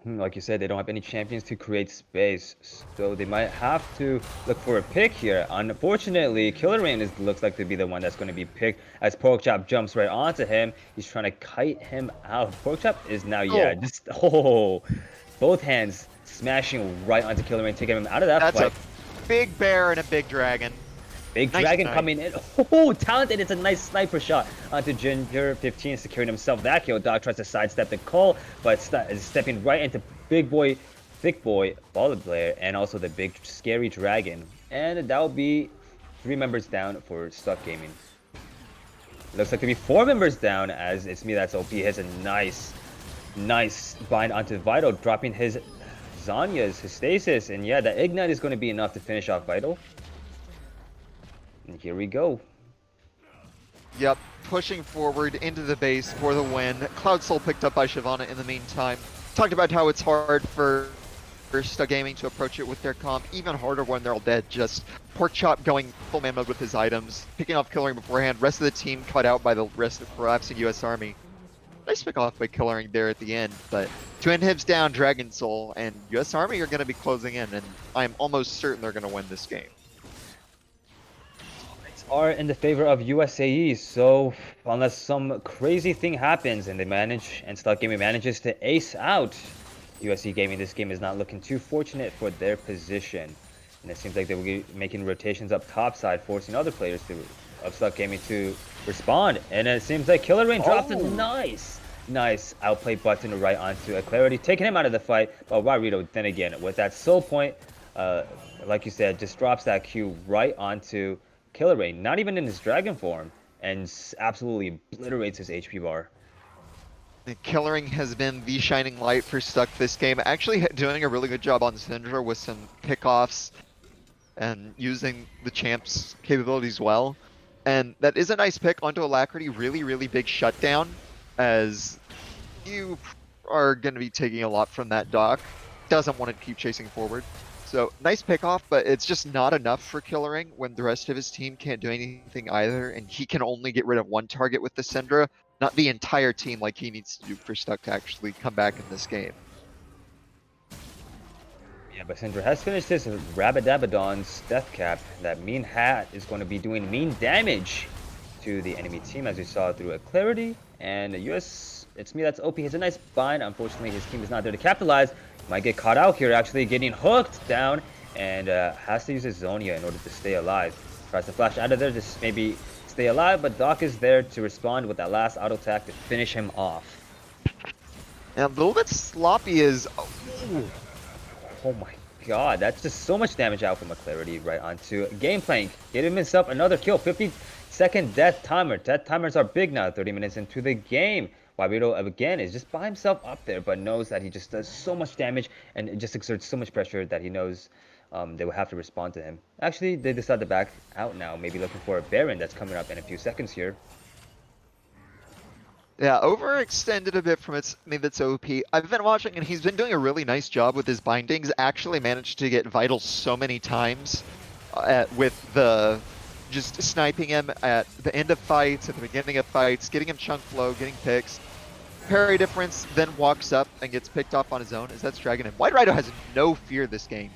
Like you said, they don't have any champions to create space, so they might have to look for a pick here. Unfortunately, Killer Rain looks like to be the one that's going to be picked as Porkchop jumps right onto him. He's trying to kite him out. Porkchop is now, both hands smashing right onto Killer Rain, taking him out of that fight. That's a big bear and a big dragon. Big nice dragon night. coming in. Oh, Talented. It's a nice sniper shot onto Ginger 15, securing himself that kill. Doc tries to sidestep the call, but is stepping right into Big Boy, Thick Boy, Baller Player, and also the big scary dragon. And that will be 3 members down for Stuck Gaming. Looks like to be 4 members down as It's Me That's OP has a nice bind onto Vital, dropping his Zanya's, his stasis. And yeah, that Ignite is going to be enough to finish off Vital. And here we go. Yep, pushing forward into the base for the win. Cloud Soul picked up by Shyvana in the meantime. Talked about how it's hard for Stuck Gaming to approach it with their comp. Even harder when they're all dead. Just Porkchop going full man mode with his items, picking off Killering beforehand. Rest of the team cut out by the rest of the collapsing US Army. Nice pick off by Killering there at the end, but 2 inhibs down, Dragon Soul, and US Army are going to be closing in, and I'm almost certain they're going to win this game. Are in the favor of USAE, so unless some crazy thing happens and Stuck Gaming manages to ace out USAE Gaming, this game is not looking too fortunate for their position. And it seems like they will be making rotations up top side, forcing other players of Stuck Gaming to respond. And it seems like Killer Rain dropped a nice outplay button right onto a Clarity, taking him out of the fight. But Warito, then again, with that soul point, like you said, just drops that Q right onto Killer Rain, not even in his dragon form, and absolutely obliterates his HP bar. Killering has been the shining light for Stuck this game, actually doing a really good job on Syndra with some pickoffs and using the champ's capabilities well. And that is a nice pick onto Alacrity, really big shutdown, as you are going to be taking a lot from that Doc. Doesn't want to keep chasing forward. So, nice pickoff, but it's just not enough for Killering when the rest of his team can't do anything either, and he can only get rid of one target with the Syndra, not the entire team like he needs to do for Stuck to actually come back in this game. Yeah, but Syndra has finished his Rabadabadon's Death Cap. That mean hat is going to be doing mean damage to the enemy team, as we saw through a Clarity, and the It's Me That's OP has a nice bind. Unfortunately, his team is not there to capitalize. Might get caught out here, actually getting hooked down, and has to use his Zonia in order to stay alive. Tries to flash out of there, just maybe stay alive, but Doc is there to respond with that last auto attack to finish him off. And a little bit sloppy is. Ooh. Oh my god, that's just so much damage out from McClarity right onto Gameplank. Getting himself another kill, 50-second death timer. Death timers are big now, 30 minutes into the game. Wabito again is just by himself up there, but knows that he just does so much damage and it just exerts so much pressure that he knows they will have to respond to him. Actually, they decide to back out now, maybe looking for a Baron that's coming up in a few seconds here. Yeah, overextended a bit from its OP. I've been watching and he's been doing a really nice job with his bindings. Actually managed to get vital so many times with the just sniping him at the end of fights, at the beginning of fights, getting him chunk flow, getting picks. Parry difference, then walks up and gets picked off on his own as that's Dragon. And White Rido has no fear this game.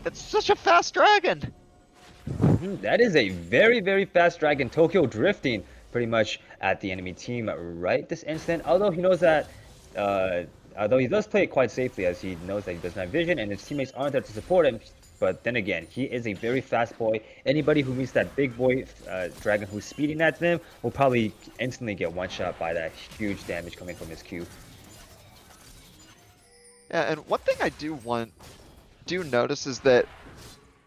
That's such a fast Dragon. That is a very, very fast Dragon. Tokyo drifting pretty much at the enemy team right this instant. Although he knows that, although he does play it quite safely as he knows that he doesn't have vision and his teammates aren't there to support him. But then again, he is a very fast boy. Anybody who meets that big boy Dragon who's speeding at them will probably instantly get one shot by that huge damage coming from his Q. Yeah, and one thing I do notice is that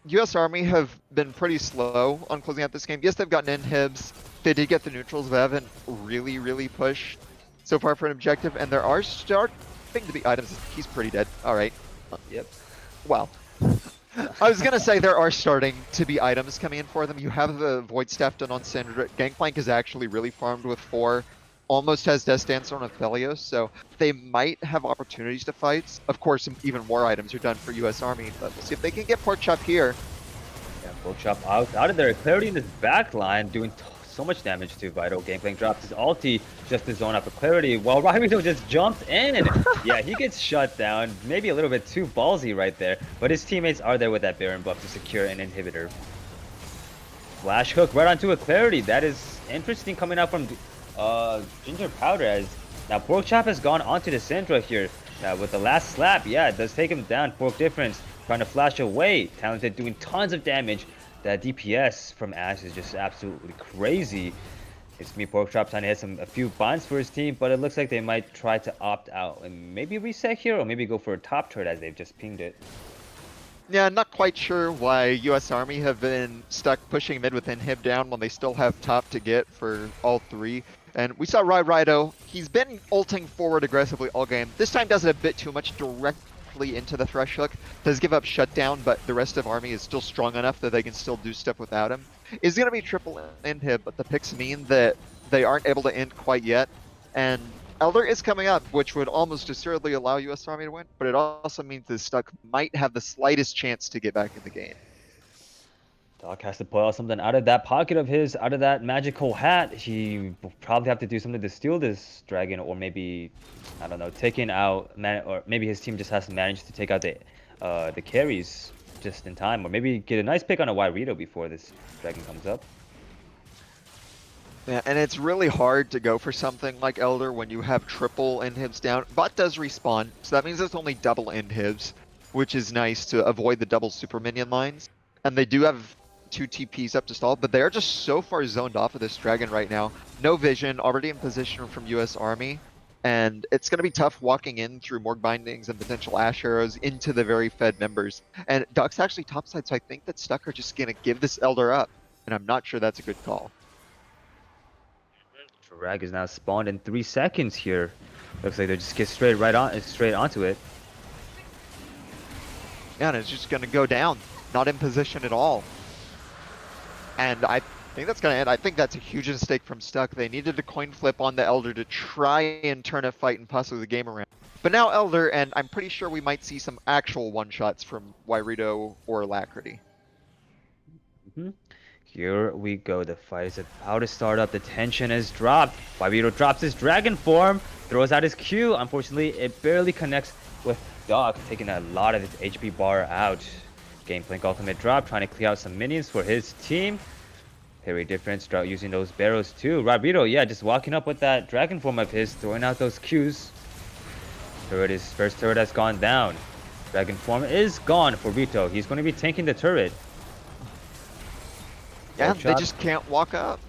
US Army have been pretty slow on closing out this game. Yes, they've gotten inhibs. They did get the neutrals, but haven't really pushed so far for an objective. And there are starting to be items. He's pretty dead. All right. Yep. Well, I was gonna say there are starting to be items coming in for them. You have the Void Staff done on Syndra. Gangplank is actually really farmed with 4. Almost has Death Dance on Aphelios, so they might have opportunities to fight. Of course, even more items are done for US Army, but we'll see if they can get Pork Chop here. Yeah, Pork Chop out of there. Clarity in his back line doing so much damage to Vital. Gangplank drops his ulti just to zone out for Clarity while Raimito just jumped in. And yeah, he gets shut down. Maybe a little bit too ballsy right there, but his teammates are there with that Baron buff to secure an inhibitor. Flash hook right onto a Clarity. That is interesting coming out from Ginger Powder as now Pork Chop has gone onto the Syndra here with the last slap. Yeah, it does take him down. Pork difference trying to flash away. Talented doing tons of damage. That DPS from Ash is just absolutely crazy. It's me, Pork Chop, trying to hit a few binds for his team, but it looks like they might try to opt out and maybe reset here or maybe go for a top turret as they've just pinged it. Yeah, not quite sure why US Army have been stuck pushing mid with inhib down when they still have top to get for all 3. And we saw Rido, he's been ulting forward aggressively all game. This time does it a bit too much directly into the Thresh Hook. Does give up shutdown, but the rest of Army is still strong enough that they can still do stuff without him. Is going to be triple inhib, but the picks mean that they aren't able to end quite yet. And Elder is coming up, which would almost assuredly allow US Army to win, but it also means that Stuck might have the slightest chance to get back in the game. Doc has to pull out something out of that pocket of his, out of that magical hat. He will probably have to do something to steal this dragon, or maybe, I don't know, taking out, or maybe his team just has to manage to take out the carries just in time, or maybe get a nice pick on a Wairito before this dragon comes up. Yeah, and it's really hard to go for something like Elder when you have triple inhibs down. Bot does respawn, so that means it's only double inhibs, which is nice to avoid the double super minion lines. And they do have 2 TPs up to stall, but they are just so far zoned off of this dragon right now. No vision, already in position from US Army, and it's going to be tough walking in through Morg Bindings and potential Ash Arrows into the very fed members. And Doc's actually topside, so I think that Stuck are just going to give this Elder up, and I'm not sure that's a good call. Drag is now spawned in 3 seconds here. Looks like they just get straight onto it. Yeah, and it's just going to go down. Not in position at all. And I think that's going to end. I think that's a huge mistake from Stuck. They needed a coin flip on the Elder to try and turn a fight and possibly the game around. But now Elder, and I'm pretty sure we might see some actual one-shots from Wairito or Alacrity. Here we go. The fight is about to start up. The tension is dropped. Wairito drops his dragon form, throws out his Q. Unfortunately, it barely connects with Doc, taking a lot of his HP bar out. Gameplank ultimate drop, trying to clear out some minions for his team. Parry difference, start using those barrels too. Wairito, yeah, just walking up with that dragon form of his, throwing out those Qs. First turret has gone down. Dragon form is gone for Rito. He's going to be tanking the turret. Yeah, Pork and they chop. just can't walk up.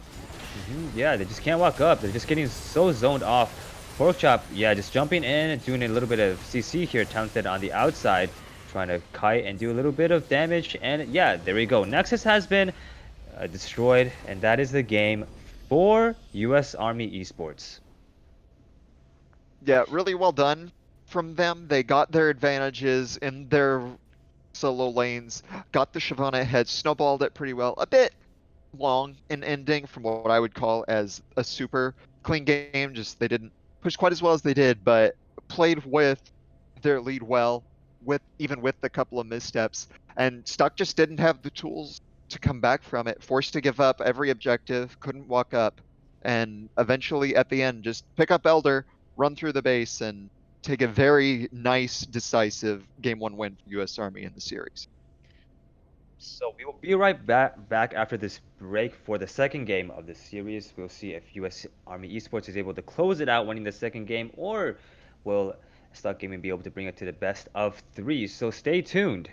Yeah, they just can't walk up. They're just getting so zoned off. Pork chop, yeah, just jumping in, doing a little bit of CC here. Talented on the outside, trying to kite and do a little bit of damage. And yeah, there we go. Nexus has been destroyed, and that is the game for U.S. Army Esports. Yeah, really well done from them. They got their advantages in their solo lanes, got the Shyvana ahead, snowballed it pretty well. A bit long in ending from what I would call as a super clean game. Just they didn't push quite as well as they did, but played with their lead well, with even with the couple of missteps. And Stuck just didn't have the tools to come back from it, forced to give up every objective, couldn't walk up, and eventually at the end just pick up Elder, run through the base, and take a very nice, decisive game one win for US Army in the series. So we will be right back after this break for the second game of the series. We'll see if U.S. Army Esports is able to close it out, winning the second game, or will Stuck Gaming be able to bring it to the best of three. So stay tuned.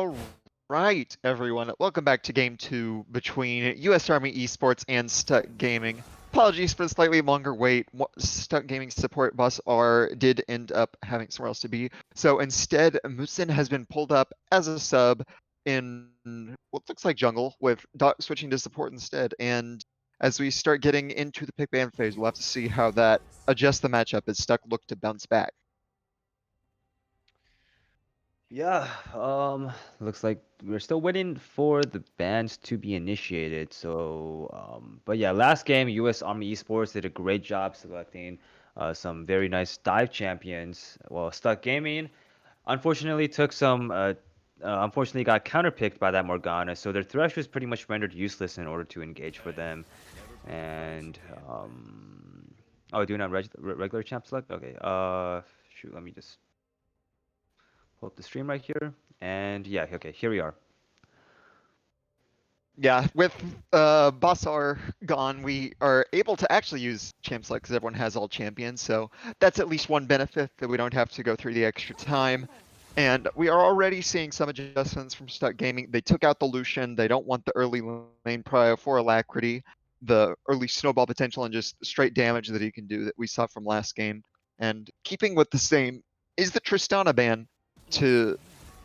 All right, everyone. Welcome back to Game 2 between US Army Esports and Stuck Gaming. Apologies for the slightly longer wait. Stuck Gaming support bus R did end up having somewhere else to be. So instead, Musin has been pulled up as a sub in what looks like jungle, with Doc switching to support instead. And as we start getting into the pick ban phase, we'll have to see how that adjusts the matchup as Stuck look to bounce back. Yeah, looks like we're still waiting for the bans to be initiated. So, but yeah, last game, US Army Esports did a great job selecting some very nice dive champions. Well, Stuck Gaming unfortunately took some, unfortunately got counterpicked by that Morgana. So their Thresh was pretty much rendered useless in order to engage for them. And, oh, doing a regular champ select? Okay, shoot, let me just pull up the stream right here. And yeah, okay, here we are. Yeah, with Basar gone, we are able to actually use champ select because everyone has all champions, so that's at least one benefit that we don't have to go through the extra time. And we are already seeing some adjustments from Stuck Gaming. They took out the Lucian. They don't want the early lane prio for Alacrity, the early snowball potential, and just straight damage that he can do that we saw from last game. And keeping with the same is the Tristana ban, to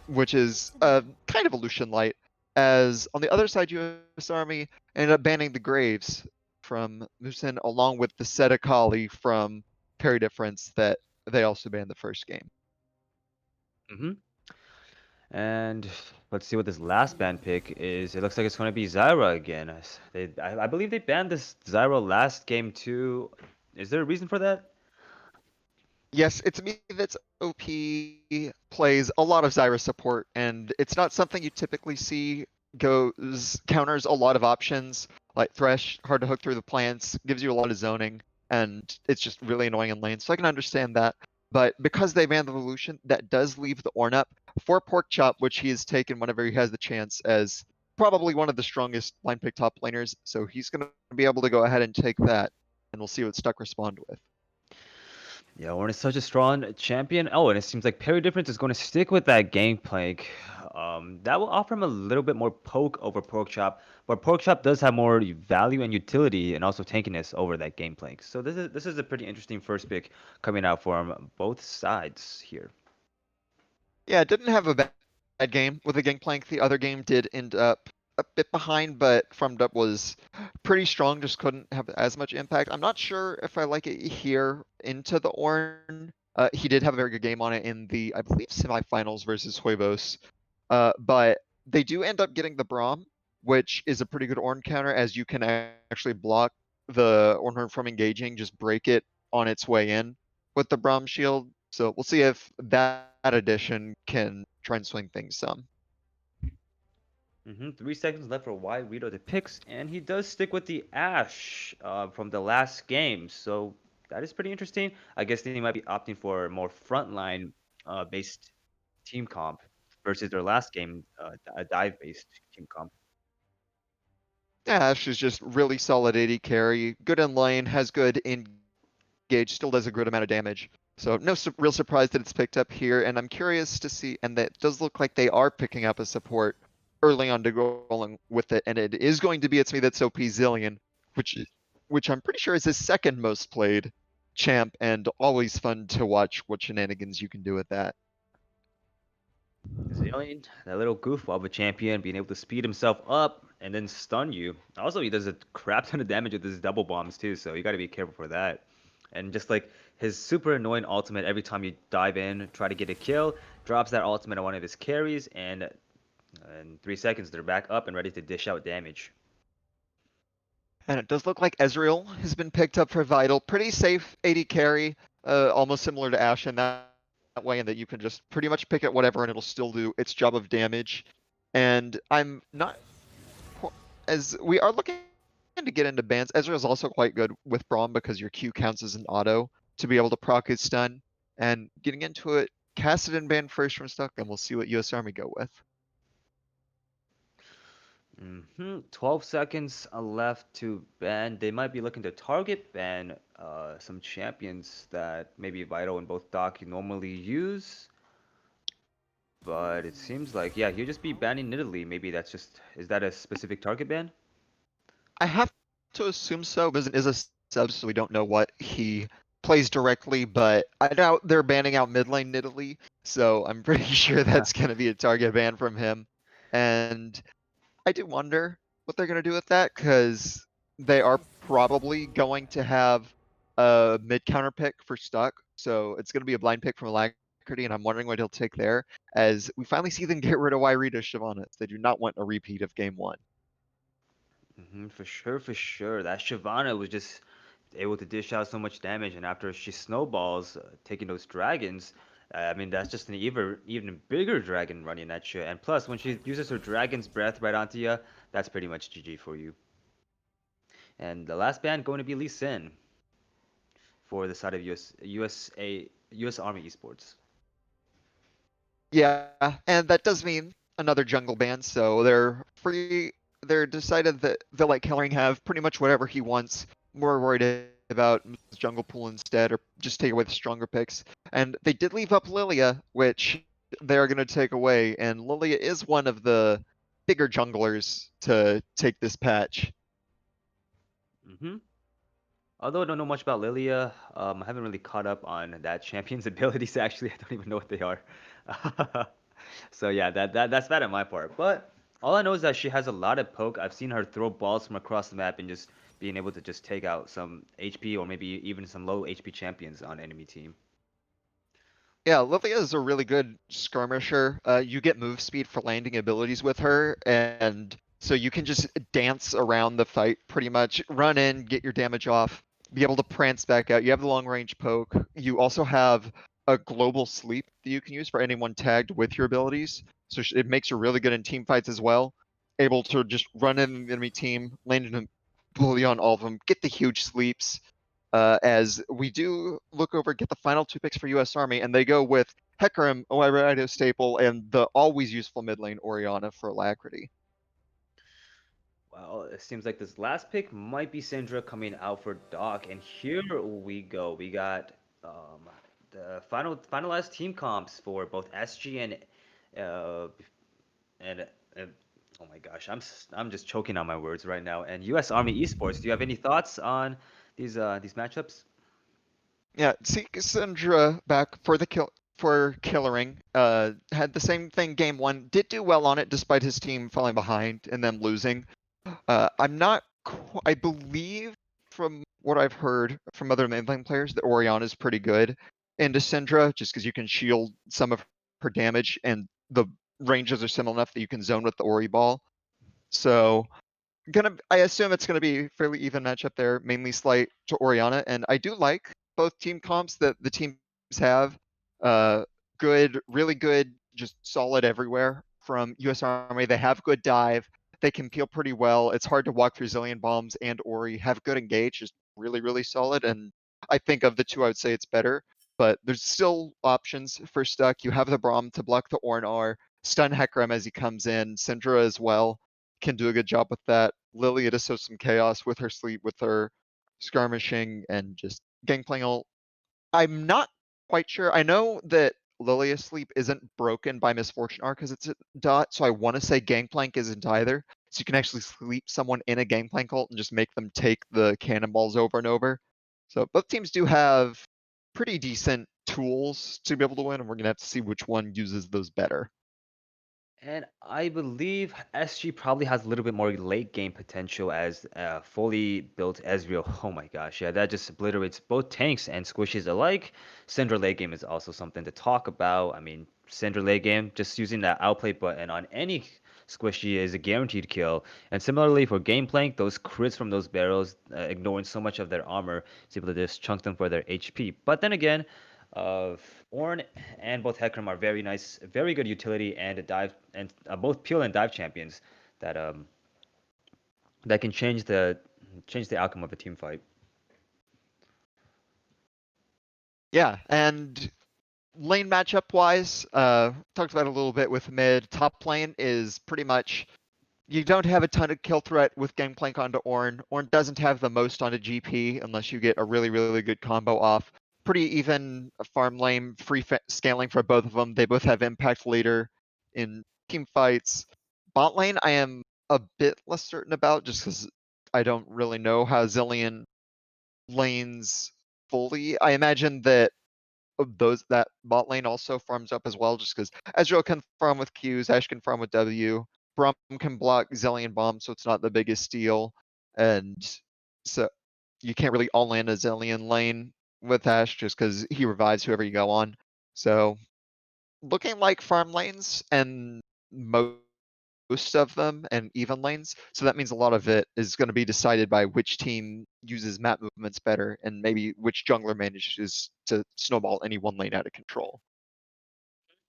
which is kind of a Lucian light, as on the other side, US Army ended up banning the Graves from Musin, along with the Sedekali from Parry Difference that they also banned the first game. hmm And let's see what this last ban pick is. It looks like it's going to be Zyra again. I believe they banned this Zyra last game too. Is there a reason for that? Yes, it's me that's OP plays a lot of Zyra support, and it's not something you typically see goes counters a lot of options. Like Thresh, hard to hook through the plants, gives you a lot of zoning, and it's just really annoying in lane. So I can understand that. But because they banned the Evolution, that does leave the Ornn up for Pork Chop, which he has taken whenever he has the chance as probably one of the strongest line pick top laners. So he's going to be able to go ahead and take that, and we'll see what Stuck respond with. Yeah, Ornn is such a strong champion. Oh, and it seems like Parry Difference is going to stick with that game plank. That will offer him a little bit more poke over Pork Chop, but Pork Chop does have more value and utility and also tankiness over that game plank. So this is a pretty interesting first pick coming out from both sides here. Yeah, it didn't have a bad game with the Gangplank. The other game did end up a bit behind, but Farmed Up was pretty strong, just couldn't have as much impact. I'm not sure if I like it here into the Ornn. He did have a very good game on it in the, I believe, semifinals versus Huevos. But they do end up getting the Braum, which is a pretty good Ornn counter, as you can actually block the Ornn from engaging, just break it on its way in with the Braum shield. So we'll see if that addition can try and swing things some. 3 seconds left for why Rito to picks, and he does stick with the Ash from the last game. So that is pretty interesting. I guess they might be opting for more frontline based team comp versus their last game, a dive based team comp. Ash is just really solid AD carry, good in lane, has good engage, still does a good amount of damage. So no real surprise that it's picked up here, and I'm curious to see, and that does look like they are picking up a support early on to go along with it, and it is going to be It's Me That's OP Zillion, which I'm pretty sure is his second most played champ, and always fun to watch what shenanigans you can do with that. Zillion, that little goofball of a champion, being able to speed himself up and then stun you. Also, he does a crap ton of damage with his double bombs too, so you got to be careful for that. And just like his super annoying ultimate, every time you dive in, try to get a kill, drops that ultimate on one of his carries, and in 3 seconds they're back up and ready to dish out damage. And it does look like Ezreal has been picked up for Vital. Pretty safe AD carry, almost similar to Ashe in that way, in that you can just pretty much pick it whatever and it'll still do its job of damage. And I'm not, as we are looking to get into bans, Ezreal's also quite good with Braum because your Q counts as an auto to be able to proc his stun. And getting into it, Kassadin ban first from Stuck, and we'll see what US Army go with. 12 seconds left to ban. They might be looking to target ban some champions that maybe Vital and both Doc you normally use. But it seems like, yeah, he'll just be banning Nidalee. Maybe that's just, is that a specific target ban? I have to assume so. Vincent is a sub, so we don't know what he plays directly, but I doubt they're banning out mid lane Nidalee, so I'm pretty sure that's going to be a target ban from him. And I do wonder what they're going to do with that, because they are probably going to have a mid counter pick for Stuck, so it's going to be a blind pick from Alacrity, and I'm wondering what he'll take there, as we finally see them get rid of Yrita Shyvana. They do not want a repeat of game one. For sure, for sure. That Shyvana was just able to dish out so much damage, and after she snowballs, taking those dragons, I mean that's just an even bigger dragon running at you. And plus, when she uses her dragon's breath right onto you, that's pretty much GG for you. And the last ban going to be Lee Sin for the side of US Army Esports. Yeah, and that does mean another jungle ban, so they're free. They're decided that they'll let Kellering have pretty much whatever he wants. More worried about jungle pool instead, or just take away the stronger picks. And they did leave up Lilia, which they're going to take away. And Lilia is one of the bigger junglers to take this patch. hmm Although I don't know much about Lilia, I haven't really caught up on that champion's abilities. Actually, I don't even know what they are. So yeah, that's bad on my part. But all I know is that she has a lot of poke. I've seen her throw balls from across the map and just being able to just take out some HP or maybe even some low HP champions on enemy team. Yeah, Lilia is a really good skirmisher. You get move speed for landing abilities with her, and so you can just dance around the fight pretty much, run in, get your damage off, be able to prance back out. You have the long range poke. You also have a global sleep that you can use for anyone tagged with your abilities. So it makes you really good in team fights as well. Able to just run in the enemy team, land in a bully on all of them, get the huge sleeps, as we do look over, get the final two picks for U.S. Army, and they go with Hecarim, Oirido Staple, and the always useful mid lane Orianna for Alacrity. Well, it seems like this last pick might be Syndra coming out for Doc, and here we go. We got the finalized team comps for both SG uh, and oh my gosh, I'm just choking on my words right now. And U.S. Army Esports, do you have any thoughts on these matchups? Yeah, see Cassandra back for the Killering. Had the same thing game one. Did do well on it despite his team falling behind and them losing. I'm not. I believe from what I've heard from other main lane players that Orianna is pretty good into Syndra, just because you can shield some of her damage and the ranges are similar enough that you can zone with the Ori ball. So I assume it's gonna be fairly even matchup there, mainly slight to Orianna, and I do like both team comps that the teams have. Uh, Good, really good, just solid everywhere from US Army. They have good dive. They can peel pretty well. It's hard to walk through Zillion Bombs, and Ori have good engage, just really, really solid. And I think of the two, I would say it's better. But there's still options for Stuck. You have the Braum to block the Ornr, stun Hecarim as he comes in, Syndra as well can do a good job with that. Lilia to sow some chaos with her sleep, with her skirmishing, and just gangplank. I'm not quite sure. I know that Lilia's sleep isn't broken by Misfortune R because it's a dot, so I want to say gangplank isn't either. So you can actually sleep someone in a gangplank ult and just make them take the cannonballs over and over. So both teams do have pretty decent tools to be able to win, and we're gonna have to see which one uses those better. And I believe SG probably has a little bit more late game potential as fully built Ezreal. Oh my gosh, yeah, that just obliterates both tanks and squishes alike. Syndra late game is also something to talk about. I mean, Syndra late game, just using that outplay button on any squishy is a guaranteed kill. And similarly for Gameplank, those crits from those barrels, ignoring so much of their armor, is able to just chunk them for their HP. But then again, of Ornn and both Hecarim are very nice, very good utility and dive, and both peel and dive champions that that can change the outcome of a team fight. Yeah, and lane matchup wise, talked about it a little bit with mid. Top lane is pretty much you don't have a ton of kill threat with Gangplank onto Ornn. Ornn doesn't have the most onto GP unless you get a really, really good combo off. pretty even farm lane, scaling for both of them. They both have impact leader in team fights. Bot lane, I am a bit less certain about just because I don't really know how Zillion lanes fully. I imagine that that bot lane also farms up as well, just because Ezreal can farm with Qs, Ashe can farm with W, Brum can block Zillion bomb, so it's not the biggest deal, and so you can't really all in a Zillion lane with Ashe just because he revives whoever you go on. So looking like farm lanes and most of them and even lanes. So that means a lot of it is going to be decided by which team uses map movements better and maybe which jungler manages to snowball any one lane out of control.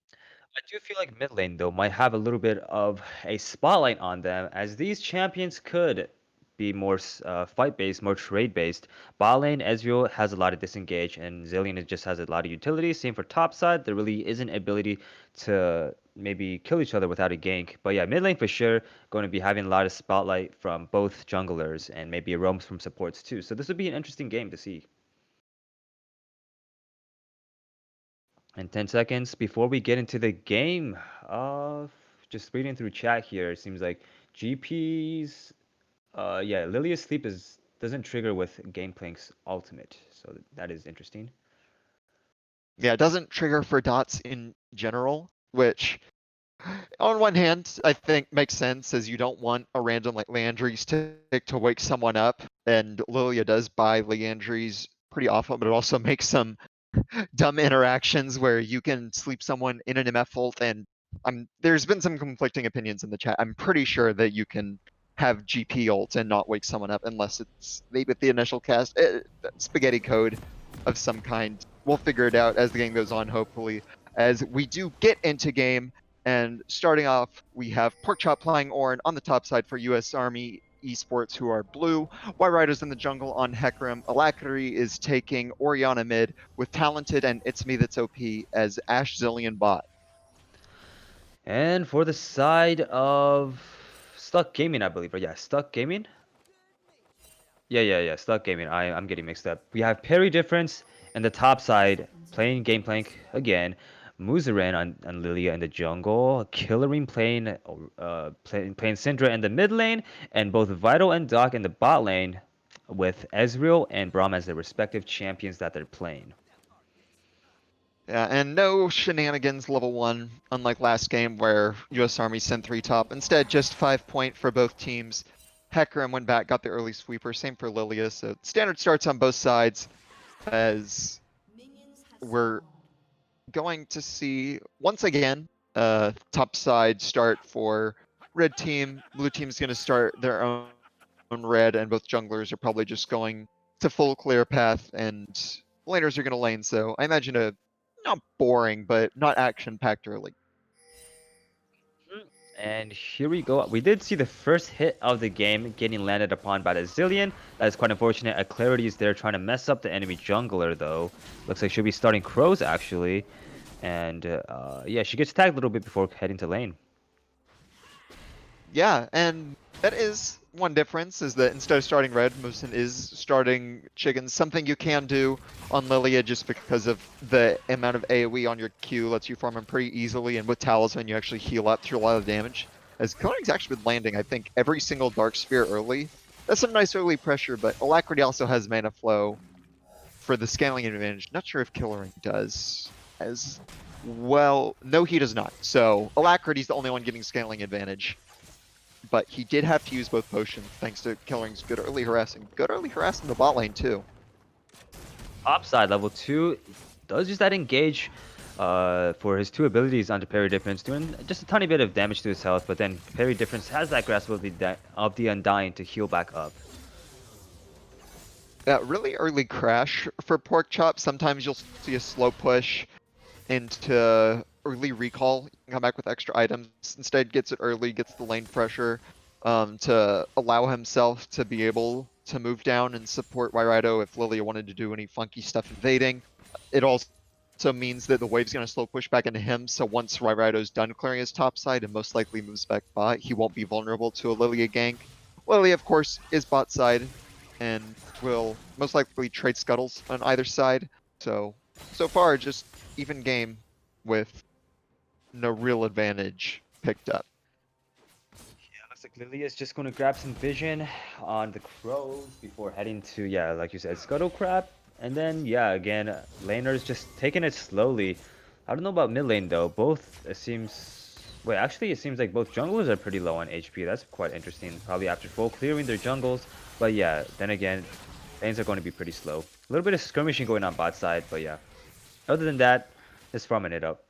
I do feel like mid lane though might have a little bit of a spotlight on them, as these champions could be more fight based, more trade based. Bot lane, Ezreal has a lot of disengage, and Zillion just has a lot of utility. Same for top side, there really isn't ability to maybe kill each other without a gank. But yeah, mid lane for sure going to be having a lot of spotlight from both junglers and maybe roams from supports too. So this would be an interesting game to see. And 10 seconds before we get into the game, just reading through chat here, it seems like GP's, yeah, Lilia's sleep doesn't trigger with Gameplank's ultimate, so that is interesting. Yeah, it doesn't trigger for dots in general, which on one hand, I think makes sense as you don't want a random like Leandry's tick to wake someone up, and Lilia does buy Leandry's pretty often, but it also makes some dumb interactions where you can sleep someone in an MF ult, and there's been some conflicting opinions in the chat. I'm pretty sure that you can have GP ult and not wake someone up unless it's maybe with the initial cast. Spaghetti code of some kind. We'll figure it out as the game goes on, hopefully. As we do get into game, and starting off, we have Porkchop playing Ornn on the top side for US Army Esports, who are blue. White Riders in the jungle on Hecarim. Alacrity is taking Orianna mid with Talented and It's Me That's OP as Ashe Zillion bot. And for the side of Stuck Gaming, I believe, or yeah, Stuck Gaming? Yeah, Stuck Gaming. I'm getting mixed up. We have Parry Difference and the top side playing Gameplank again. Muzaran on Lilia in the jungle. Killerine playing Syndra in the mid lane, and both Vital and Doc in the bot lane, with Ezreal and Braum as their respective champions that they're playing. Yeah, and no shenanigans level 1, unlike last game where US Army sent 3 top. Instead, just 5 point for both teams. Hecarim went back, got the early sweeper. Same for Lilia. So standard starts on both sides as we're going to see once again top side start for red team. Blue team's going to start their own red, and both junglers are probably just going to full clear path, and laners are going to lane. So I imagine a not boring but not action packed early. And here we go. We did see the first hit of the game getting landed upon by the Zillion. That is quite unfortunate. A Clarity is there trying to mess up the enemy jungler, though. Looks like she'll be starting Crows, actually. And yeah, she gets tagged a little bit before heading to lane. Yeah, and that is one difference, is that instead of starting red, Musin is starting chickens. Something you can do on Lilia just because of the amount of AoE on your Q lets you farm him pretty easily, and with Talisman you actually heal up through a lot of damage. As Koenig's actually been landing, I think, every single Dark Spear early. That's some nice early pressure, but Alacrity also has mana flow for the scaling advantage. Not sure if Killering does as well. No, he does not. So Alacrity's the only one getting scaling advantage. But he did have to use both potions thanks to Killering's good early harassing. Good early harassing the bot lane too. Top side, level 2, does use that engage for his 2 abilities onto Parry Difference, doing just a tiny bit of damage to his health, but then Parry Difference has that grasp of the Undying to heal back up. Really early crash for Porkchop. Sometimes you'll see a slow push into early recall. You can come back with extra items. Instead, gets it early, gets the lane pressure to allow himself to be able to move down and support Wairido if Lilia wanted to do any funky stuff invading. It also means that the wave's going to slow push back into him, so once Wairido's done clearing his top side and most likely moves back bot, he won't be vulnerable to a Lilia gank. Lilia, of course, is bot side and will most likely trade scuttles on either side. So far, just even game with no real advantage picked up. Looks like Lilia is just going to grab some vision on the crows before heading to, yeah, like you said, Scuttle Crab. And then, yeah, again, laners just taking it slowly. I don't know about mid lane, though. Both, it seems... Wait, actually, it seems like both junglers are pretty low on HP. That's quite interesting. Probably after full clearing their jungles. But yeah, then again, lanes are going to be pretty slow. A little bit of skirmishing going on bot side, but yeah. Other than that, just farming it up.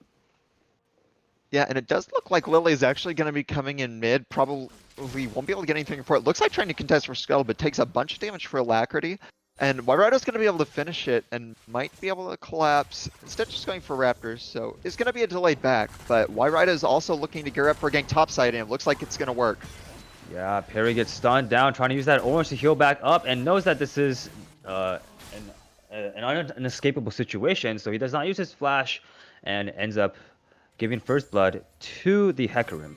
Yeah, and it does look like Lily is actually going to be coming in mid. Probably won't be able to get anything for it. Looks like trying to contest for Scuttle, but takes a bunch of damage for Alacrity. And Wairado's going to be able to finish it and might be able to collapse. Instead, just going for Raptors, so it's going to be a delayed back. But Wairado is also looking to gear up for a gank topside, and it looks like it's going to work. Yeah, Perry gets stunned down, trying to use that orange to heal back up, and knows that this is an unescapable situation, so he does not use his flash, and ends up giving first blood to the Hecarim.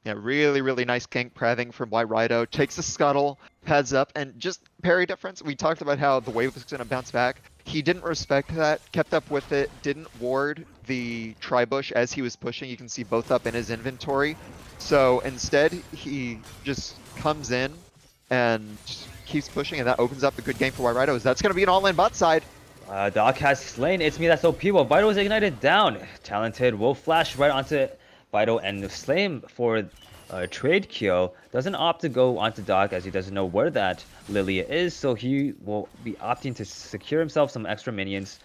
Yeah, really nice gank preving from Wairido. Takes the Scuttle, heads up, and just parry difference. We talked about how the wave was going to bounce back. He didn't respect that, kept up with it, didn't ward the Tribush as he was pushing. You can see both up in his inventory. So instead, he just comes in and keeps pushing, and that opens up a good game for Wairido. That's going to be an all-in bot side. Doc has slain It's Me That's OP while Vital is ignited down. Talented will flash right onto Vital and slay him for trade kill. Doesn't opt to go onto Doc as he doesn't know where that Lilia is, so he will be opting to secure himself some extra minions.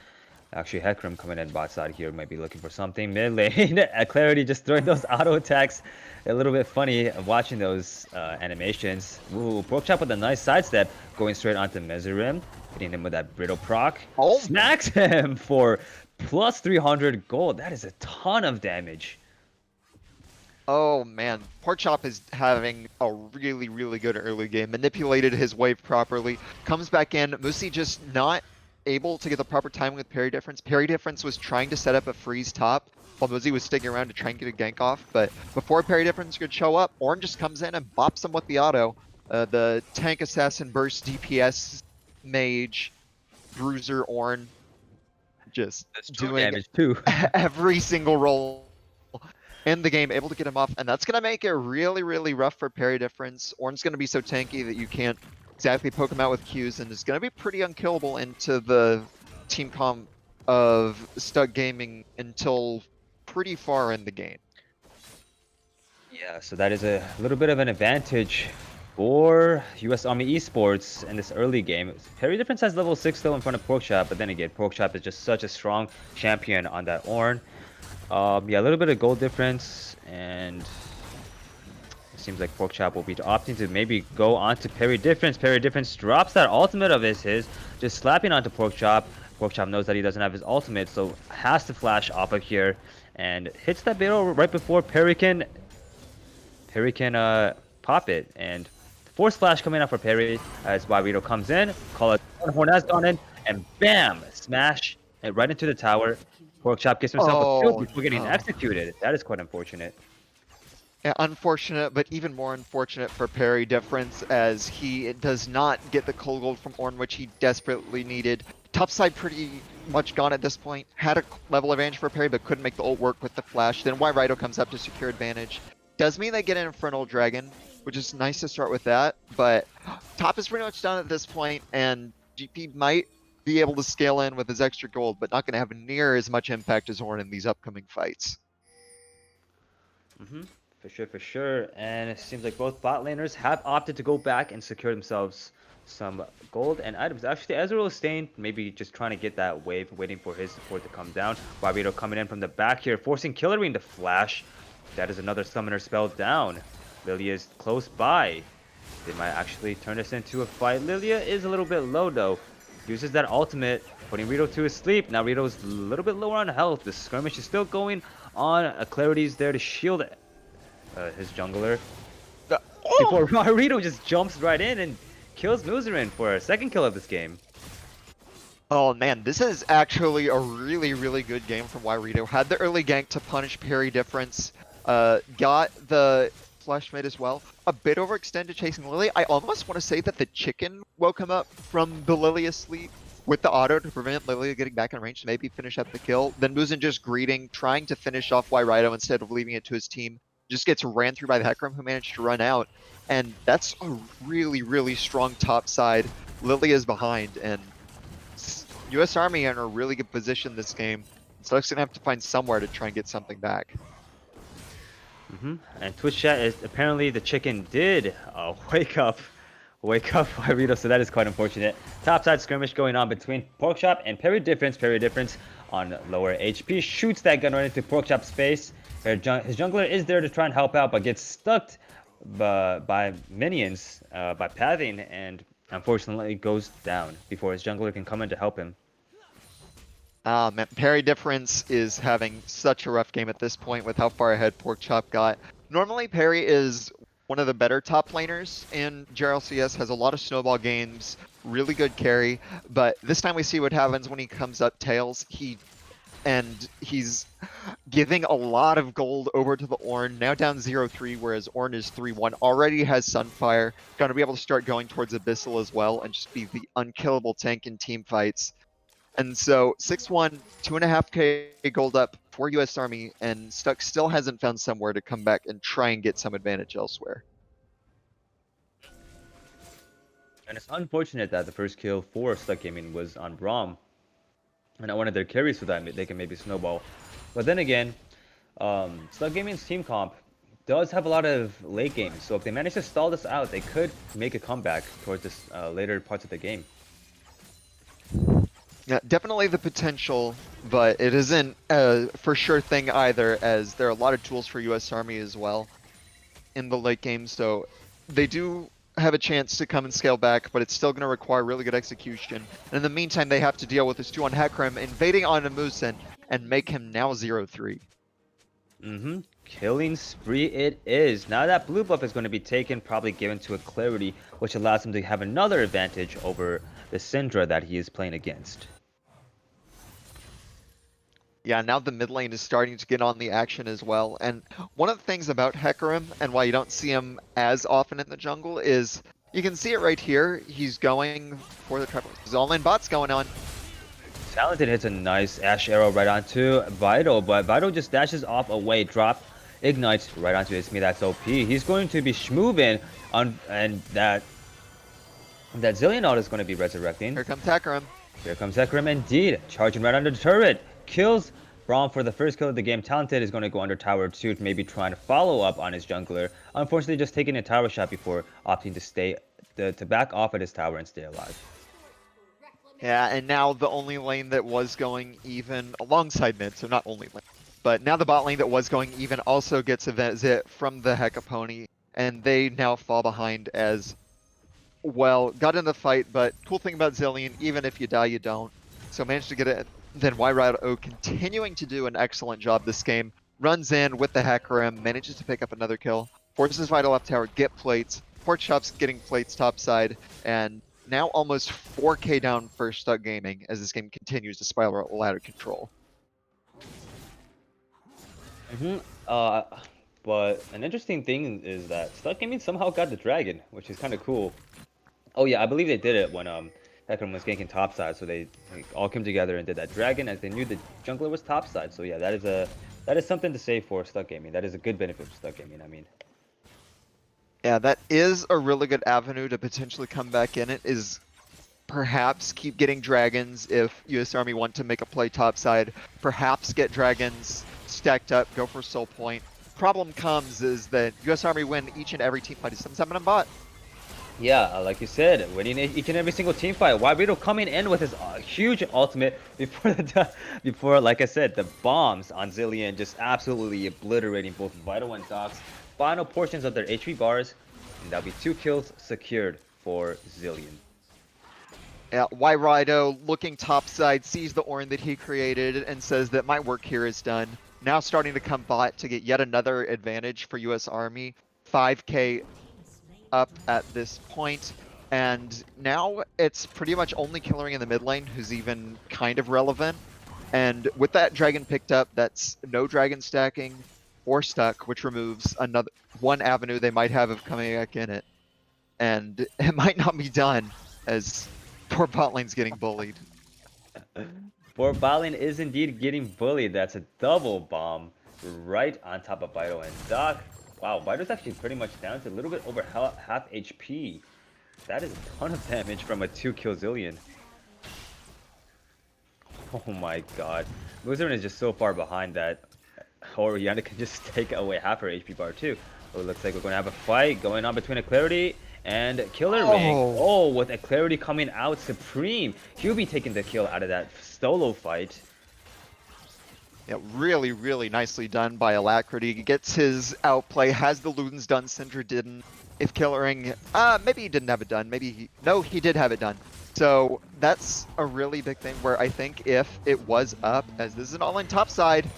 Actually, Hecarim coming in bot side here might be looking for something. Mid lane, Clarity just throwing those auto attacks. A little bit funny watching those animations. Ooh, Porkchop with a nice sidestep, going straight onto Mezerim, hitting him with that brittle proc. Oh. Snacks him for plus 300 gold. That is a ton of damage. Oh man, Porkchop is having a really good early game. Manipulated his wave properly. Comes back in. Musi just not able to get the proper timing with parry difference. Parry difference was trying to set up a freeze top while Musi was sticking around to try and get a gank off. But before parry difference could show up, Ornn just comes in and bops him with the auto. The tank assassin burst DPS mage bruiser Ornn just doing damage too. every single roll in the game, able to get him off, and that's going to make it really rough for parry difference. Ornn's going to be so tanky that you can't exactly poke him out with Qs, and is going to be pretty unkillable into the team comp of Stug Gaming until pretty far in the game. Yeah, so that is a little bit of an advantage for US Army Esports in this early game. Parry difference has level 6 though in front of Porkchop, but then again, Porkchop is just such a strong champion on that Ornn. Yeah, a little bit of gold difference, and it seems like Porkchop will be opting to maybe go on to parry difference. Parry difference drops that ultimate of his, just slapping onto Porkchop. Porkchop knows that he doesn't have his ultimate, so has to flash off of here, and hits that barrel right before Parry can pop it. And force flash coming out for Parry as Wairido comes in, call it Horn has gone in, and bam, smash it right into the tower. Porkchop gets himself a kill before getting executed. That is quite unfortunate. Yeah, unfortunate, but even more unfortunate for parry difference as he does not get the cold gold from Ornn, which he desperately needed. Topside pretty much gone at this point. Had a level advantage for parry, but couldn't make the ult work with the flash. Then Wairido comes up to secure advantage. Does mean they get an Infernal Dragon, which is nice to start with that, but top is pretty much done at this point, and GP might be able to scale in with his extra gold, but not going to have near as much impact as Ornn in these upcoming fights. For sure. And it seems like both bot laners have opted to go back and secure themselves some gold and items. Actually, Ezreal is staying, maybe just trying to get that wave, waiting for his support to come down. Wairido coming in from the back here, forcing Killerine to flash. That is another summoner spell down. Lilia is close by. They might actually turn this into a fight. Lilia is a little bit low though. Uses that ultimate, putting Rito to his sleep. Now Rito's a little bit lower on health. The skirmish is still going on. Clarity's there to shield his jungler. Before Rito just jumps right in and kills Muzerin for a second kill of this game. Oh man, this is actually a really good game from Wairido. Had the early gank to punish parry difference. Got the flash mid as well. A bit overextended chasing Lily. I almost want to say that the chicken woke him up from the Lilia sleep with the auto to prevent Lilia getting back in range to maybe finish up the kill. Then Muzen just greeting, trying to finish off Wairido instead of leaving it to his team. Just gets ran through by the Hecarim, who managed to run out. And that's a really, really strong top side. Lilia's behind, and US Army are in a really good position this game. So it's going to have to find somewhere to try and get something back. And Twitch chat is apparently the chicken did wake up Wairito, so that is quite unfortunate. Topside skirmish going on between Porkchop and Parry Difference. Parry Difference on lower HP shoots that gun right into Porkchop's face. His jungler is there to try and help out, but gets stuck by minions, by pathing, and unfortunately goes down before his jungler can come in to help him. Man, Parry Difference is having such a rough game at this point with how far ahead Porkchop got. Normally, Parry is one of the better top laners in GRLCS, has a lot of snowball games, really good carry, but this time we see what happens when he comes up tails. He's giving a lot of gold over to the Ornn, now down 0-3, whereas Ornn is 3-1, already has Sunfire, going to be able to start going towards Abyssal as well, and just be the unkillable tank in team fights. And so 6-1, 2.5k gold up for US Army, and Stuck still hasn't found somewhere to come back and try and get some advantage elsewhere. And it's unfortunate that the first kill for Stuck Gaming was on Braum, and not one of their carries, so that they can maybe snowball. But then again, Stuck Gaming's team comp does have a lot of late games, so if they manage to stall this out, they could make a comeback towards this later parts of the game. Yeah, definitely the potential, but it isn't a for sure thing either, as there are a lot of tools for US Army as well in the late game, so they do have a chance to come and scale back, but it's still going to require really good execution. And in the meantime, they have to deal with this 2-on Hecarim invading onto Muzen and make him now 0-3. Killing spree it is. Now that blue buff is going to be taken, probably given to a Clarity, which allows him to have another advantage over the Syndra that he is playing against. Yeah, now the mid lane is starting to get on the action as well. And one of the things about Hecarim, and why you don't see him as often in the jungle, is you can see it right here. He's going for the trap. His all-in bot's going on. Talented hits a nice Ash Arrow right onto Vital, but Vital just dashes off away, drop, ignites right onto Ismi. That's OP. He's going to be schmoovin' on, and that Zillion ult is going to be resurrecting. Here comes Hecarim. Here comes Hecarim indeed, charging right under the turret. Kills Braum for the first kill of the game. Talented is going to go under tower 2 to maybe trying to follow up on his jungler. Unfortunately, just taking a tower shot before opting to stay to back off at his tower and stay alive. Yeah, and now the only lane that was going even alongside mid, so not only lane, but now the bot lane that was going even also gets a visit from the Hecapony, and they now fall behind as well. Got in the fight, but cool thing about Zillion, even if you die, you don't. So managed to get it. Then Wairido continuing to do an excellent job this game. Runs in with the Hecarim, manages to pick up another kill. Forces Vital up tower, get plates. Porkchop's getting plates topside, and now almost 4k down for Stuck Gaming as this game continues to spiral out of control. But an interesting thing is that Stuck Gaming somehow got the dragon, which is kind of cool. Oh yeah, I believe they did it when Hecarim was ganking topside, so they all came together and did that dragon as they knew the jungler was topside. So yeah, that is something to say for Stuck Gaming. That is a good benefit for Stuck Gaming, I mean. Yeah, that is a really good avenue to potentially come back in it, is perhaps keep getting dragons if US Army want to make a play topside. Perhaps get dragons stacked up, go for soul point. Problem comes is that US Army win each and every team fight. Is 7 on bot. Yeah, like you said, winning each and every single team fight. Wairido coming in with his huge ultimate before, like I said, the bombs on Zillion just absolutely obliterating both Vital and Docs. Final portions of their HP bars, and that'll be 2 kills secured for Zillion. Yeah, Wairido looking topside, sees the Ornn that he created and says that my work here is done. Now starting to come bot to get yet another advantage for US Army. 5k up at this point, and now it's pretty much only Killering in the mid lane who's even kind of relevant. And with that dragon picked up, that's no dragon stacking or Stuck, which removes one avenue they might have of coming back in it. And it might not be done, as poor bot lane's getting bullied. For Balin is indeed getting bullied. That's a double bomb right on top of Vital and Doc. Wow, Vital's actually pretty much down to a little bit over half HP. That is a ton of damage from a 2-kill Zillion. Oh my god. Muzarin is just so far behind that Oriana can just take away half her HP bar too. Oh, it looks like we're going to have a fight going on between a Clarity and Killer Ring. Oh, with a Clarity coming out supreme. He'll be taking the kill out of that solo fight. Yeah, really, really nicely done by Alacrity. He gets his outplay, has the Ludens done, Syndra didn't. If Killering, maybe he didn't have it done. No, he did have it done. So that's a really big thing where I think if it was up, as this is an all-in top side.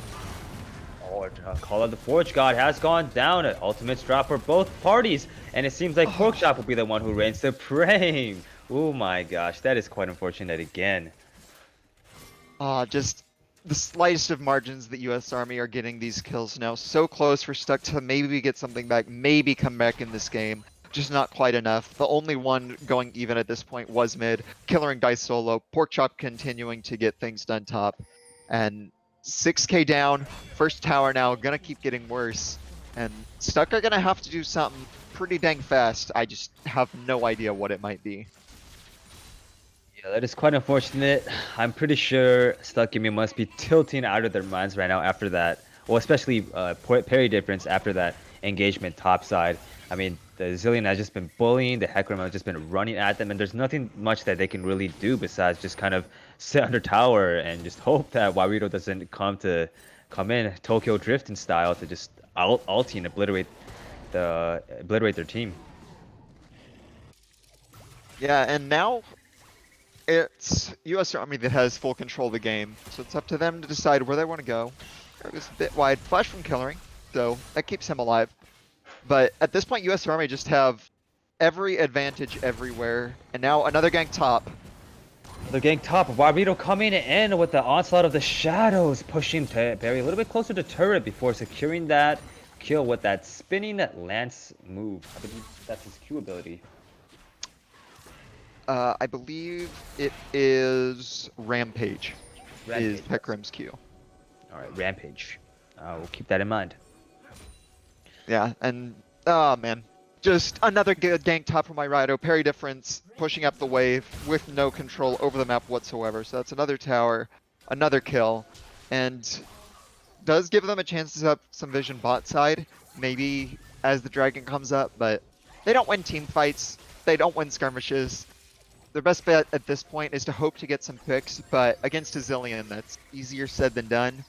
Oh, Call of the Forge God has gone down. An ultimate drop for both parties. And it seems like Porkchop will be the one who reigns supreme. Oh my gosh, that is quite unfortunate again. Just the slightest of margins that US Army are getting these kills now. So close for Stuck to maybe get something back, maybe come back in this game. Just not quite enough. The only one going even at this point was mid. Killering dice solo. Porkchop continuing to get things done top. And 6k down. First tower now. Gonna keep getting worse. And Stuck are gonna have to do something pretty dang fast. I just have no idea what it might be. Yeah, that is quite unfortunate. I'm pretty sure Stuck Gaming must be tilting out of their minds right now after that. Well, especially parry difference after that engagement topside. I mean, the Zillion has just been bullying, the Hecarim has just been running at them, and there's nothing much that they can really do besides just kind of sit under tower and just hope that Warito doesn't come in Tokyo Drifting style to just ulti and obliterate their team. Yeah, and now it's US Army that has full control of the game, so it's up to them to decide where they want to go. It was a bit wide. Flash from Killering, so that keeps him alive. But at this point, US Army just have every advantage everywhere. And now another gank top. The gang top, Warito coming in with the onslaught of the shadows, pushing Barry a little bit closer to turret before securing that kill with that spinning lance move. I believe that's his Q ability. I believe it is Rampage. Is Hecarim's Q. Alright, Rampage. We'll keep that in mind. Yeah, and oh man. Just another good gank top from my Rido. Parry difference, pushing up the wave with no control over the map whatsoever. So that's another tower, another kill, and does give them a chance to set up some vision bot side, maybe as the dragon comes up, but they don't win team fights, they don't win skirmishes. Their best bet at this point is to hope to get some picks, but against a Zillion, that's easier said than done.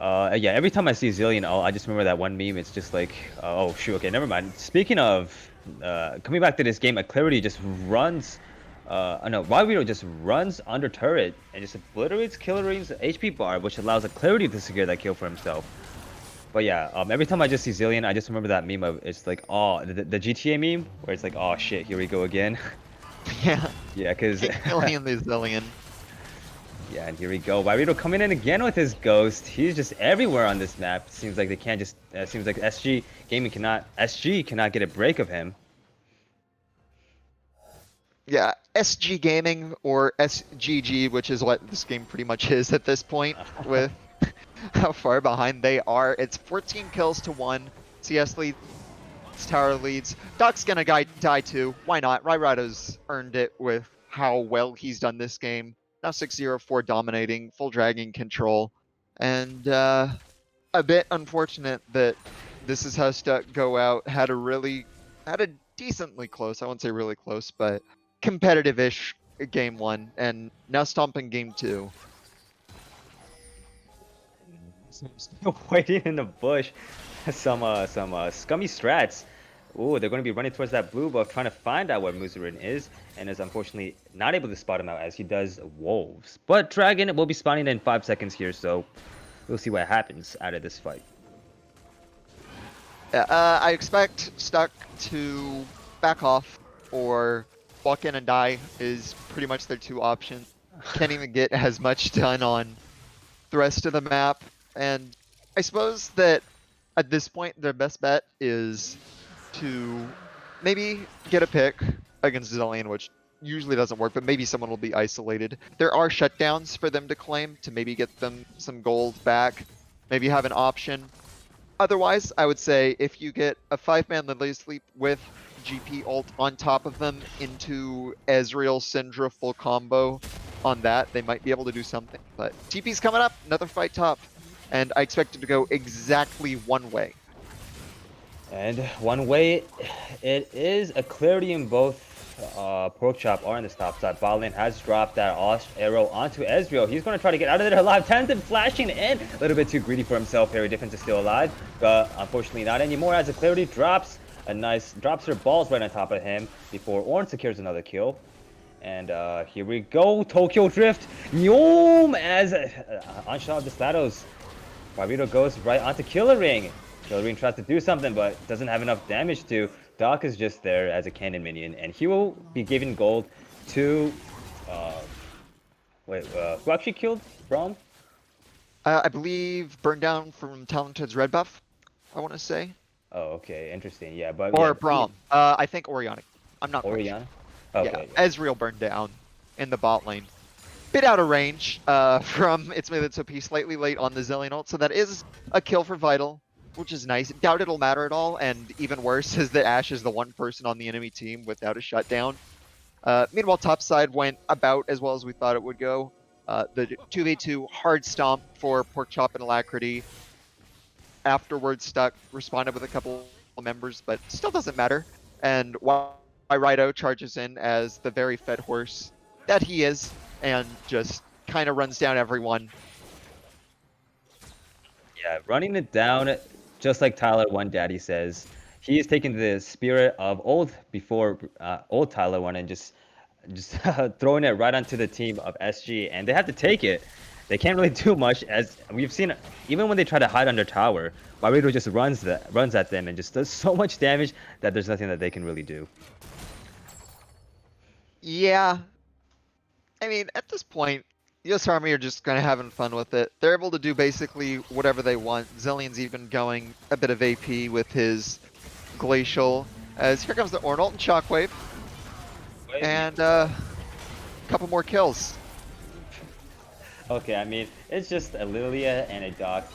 Yeah, every time I see Zillion, I just remember that one meme. It's just like, oh shoot, okay, never mind. Speaking of, coming back to this game, Clarity just runs, no, Warito just runs under turret and just obliterates Killering's HP bar, which allows Clarity to secure that kill for himself. But yeah, every time I just see Zillion, I just remember that meme of, it's like, oh, the GTA meme, where it's like, oh shit, here we go again. Yeah. Yeah, because... Killing the Zillion. Yeah, and here we go. Warito coming in again with his ghost. He's just everywhere on this map. Seems like they can't just. Seems like SG cannot get a break of him. Yeah, SG Gaming or SGG, which is what this game pretty much is at this point, with how far behind they are. It's 14 kills to 1. CS leads, tower leads. Doc's gonna die too. Why not? Rairado's earned it with how well he's done this game. Now 6-0-4 dominating, full dragging control, and a bit unfortunate that this is how Stuck go out. Had a decently close, I won't say really close, but competitive-ish game 1, and now stomping game 2. Still waiting in the bush. Some scummy strats. Ooh, they're going to be running towards that blue buff, trying to find out where Muzarin is, and is unfortunately not able to spot him out as he does wolves. But Dragon will be spawning in 5 seconds here, so we'll see what happens out of this fight. I expect Stuck to back off or walk in and die is pretty much their two options. Can't even get as much done on the rest of the map, and I suppose that at this point their best bet is to maybe get a pick against Zillion, which usually doesn't work, but maybe someone will be isolated. There are shutdowns for them to claim to maybe get them some gold back. Maybe have an option. Otherwise, I would say if you get a 5-man Lily Sleep with GP ult on top of them into Ezreal Syndra full combo on that, they might be able to do something. But TP's coming up, another fight top, and I expect it to go exactly one way. And one way, it is a clarity in both. Porkchop are on the top side. Botlane has dropped that arrow onto Ezreal. He's going to try to get out of there alive. Tenzin flashing in. A little bit too greedy for himself. Very Difference is still alive, but unfortunately not anymore as the clarity drops. Drops her balls right on top of him before Ornn secures another kill. And here we go. Tokyo Drift. Nyom as Onslaught of the Shadows. Barbito goes right onto Killer Ring. Killer Ring tries to do something, but doesn't have enough damage to. Doc is just there as a cannon minion, and he will be giving gold to. Who actually killed Braum? I believe Burn Down from Talented's red buff, I want to say. Oh, okay, interesting. Yeah, but Or yeah, Braum. I think Orionic. I'm not quite sure. Oriana. Okay. Yeah, Ezreal burned down in the bot lane. Bit out of range from its Militopy, slightly late on the Zillion ult, so that is a kill for Vital, which is nice. Doubt it'll matter at all, and even worse is that Ashe is the one person on the enemy team without a shutdown. Meanwhile, top side went about as well as we thought it would go. The 2v2 hard stomp for Porkchop and Alacrity. Afterwards stuck, responded with a couple of members, but still doesn't matter. And Rido charges in as the very fed horse that he is, and just kind of runs down everyone. Yeah, running it down, just like Tyler One Daddy says. He is taking the spirit of old Tyler One and just throwing it right onto the team of SG, and they have to take it. They can't really do much, as we've seen. Even when they try to hide under tower, Barbito just runs at them and just does so much damage that there's nothing that they can really do. Yeah. I mean, at this point, US Army are just kind of having fun with it. They're able to do basically whatever they want. Zillion's even going a bit of AP with his Glacial. As here comes the Ornn ult and Shockwave. And a couple more kills. Okay, I mean, it's just a Lilia and a Doc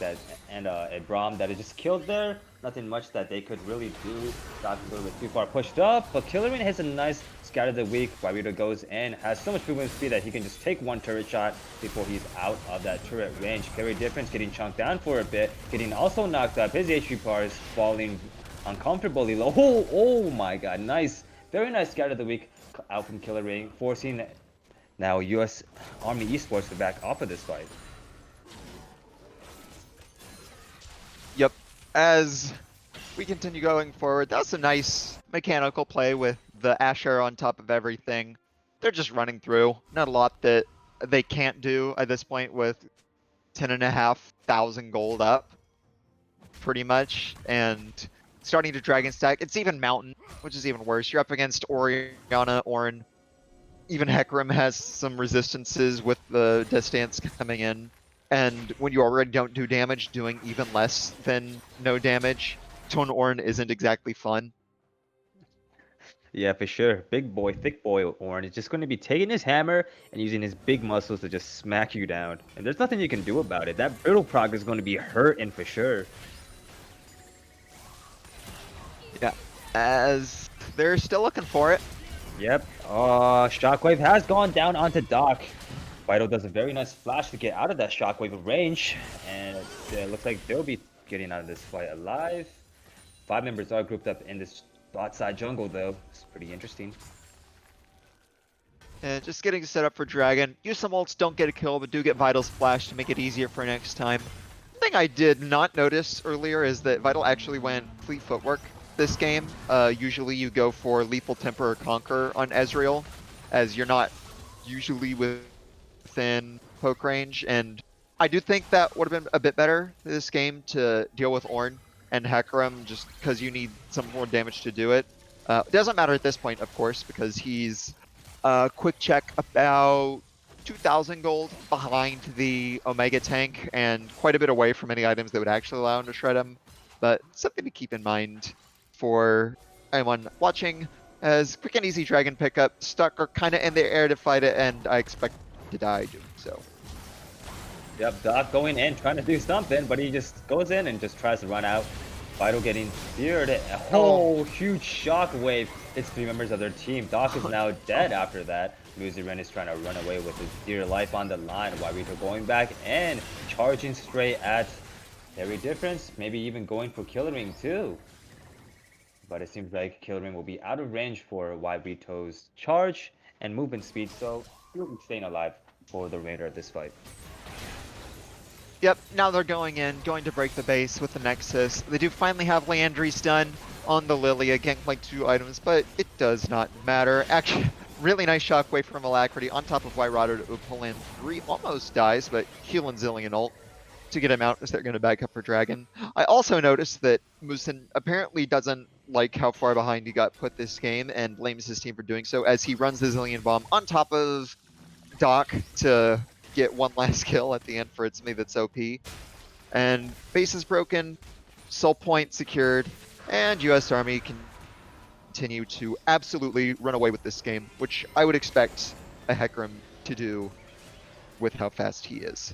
and a Braum that is just killed there. Nothing much that they could really do. Doc's a little bit too far pushed up, but Killerman hits a nice Scatter the Weak. Barbito goes in, has so much movement speed that he can just take one turret shot before he's out of that turret range. Carry Difference getting chunked down for a bit, getting also knocked up. His HP bar is falling uncomfortably low. Oh my god, nice. Very nice Scatter the Weak out from Killer Ring, forcing now US Army Esports to back off of this fight. Yep. As we continue going forward, that's a nice mechanical play with the Asher on top of everything. They're just running through. Not a lot that they can't do at this point with 10,500 gold up, pretty much, and starting to Dragon Stack. It's even Mountain, which is even worse. You're up against Oriana, Ornn. Even Hecarim has some resistances with the distance coming in. And when you already don't do damage, doing even less than no damage to an Ornn isn't exactly fun. Yeah, for sure. Big boy, thick boy Ornn is just going to be taking his hammer and using his big muscles to just smack you down. And there's nothing you can do about it. That brittle proc is going to be hurting for sure. Yeah, as they're still looking for it. Yep. Shockwave has gone down onto Doc. Vital does a very nice flash to get out of that Shockwave range. And it looks like they'll be getting out of this fight alive. 5 members are grouped up in this bot side jungle though. It's pretty interesting. And just getting set up for Dragon. Use some ults, don't get a kill, but do get Vital's flash to make it easier for next time. The thing I did not notice earlier is that Vital actually went Fleet Footwork this game. Usually you go for Lethal Temper or Conquer on Ezreal, as you're not usually within poke range, and I do think that would have been a bit better this game to deal with Ornn and Hecarim, just because you need some more damage to do it. It doesn't matter at this point, of course, because he's quick check about 2,000 gold behind the Omega tank and quite a bit away from any items that would actually allow him to shred him. But something to keep in mind for anyone watching. As quick and easy dragon pickup, stuck or kind of in the air to fight it, and I expect to die doing so. Yep, Doc going in, trying to do something, but he just goes in and just tries to run out. Vital getting speared. A whole huge shockwave hits 3 members of their team. Doc is now dead after that. Muziren is trying to run away with his dear life on the line. Wairito going back and charging straight at Every Difference. Maybe even going for Killering too. But it seems like Killering will be out of range for Wairito's charge and movement speed, so he'll be staying alive for the remainder of this fight. Yep, now they're going to break the base with the Nexus. They do finally have Leandri's done on the Lilia, getting like 2 items, but it does not matter. Actually, really nice shockwave from Alacrity on top of Wairito to pull in 3. Almost dies, but heal and Zillion ult to get him out as they're going to back up for Dragon. I also noticed that Musin apparently doesn't like how far behind he got put this game and blames his team for doing so as he runs the Zillion Bomb on top of Doc to get one last kill at the end for It's Me that's OP. And base is broken, soul point secured, and US Army can continue to absolutely run away with this game, which I would expect a Hecarim to do with how fast he is.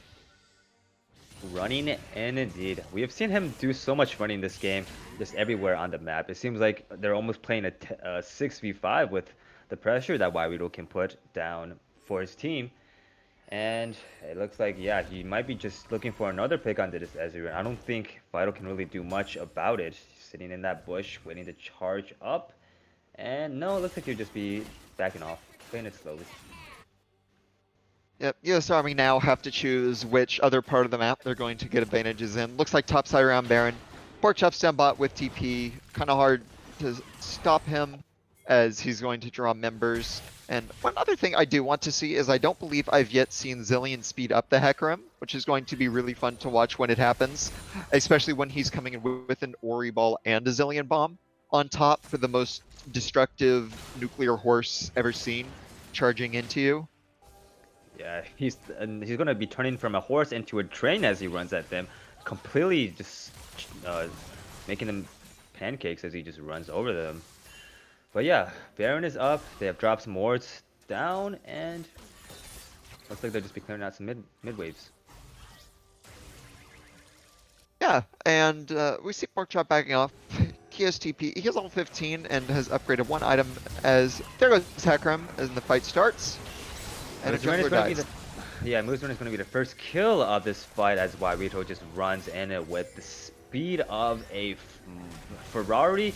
Running, and indeed. We have seen him do so much running this game, just everywhere on the map. It seems like they're almost playing a 6v5 with the pressure that Wairito can put down for his team. And it looks like, yeah, he might be just looking for another pick on this Ezreal. I don't think Vital can really do much about it. He's sitting in that bush, waiting to charge up. And no, it looks like he'll just be backing off, playing it slowly. Yep, US Army now have to choose which other part of the map they're going to get advantages in. Looks like top side around Baron. Porkchop's down bot with TP. Kind of hard to stop him as he's going to draw members. And one other thing I do want to see is I don't believe I've yet seen Zillion speed up the Hecarim, which is going to be really fun to watch when it happens, especially when he's coming in with an Ori Ball and a Zillion Bomb on top for the most destructive nuclear horse ever seen charging into you. Yeah, he's going to be turning from a horse into a train as he runs at them, completely just making them pancakes as he just runs over them. But yeah, Baron is up. They have dropped some wards down, and looks like they'll just be clearing out some mid waves. Yeah, and we see Porkchop backing off. He has TP. He has level 15 and has upgraded 1 item as there goes Hecarim as the fight starts. And a jungler dies. Muziren is going to be the first kill of this fight as Wairito just runs in it with the speed of a Ferrari.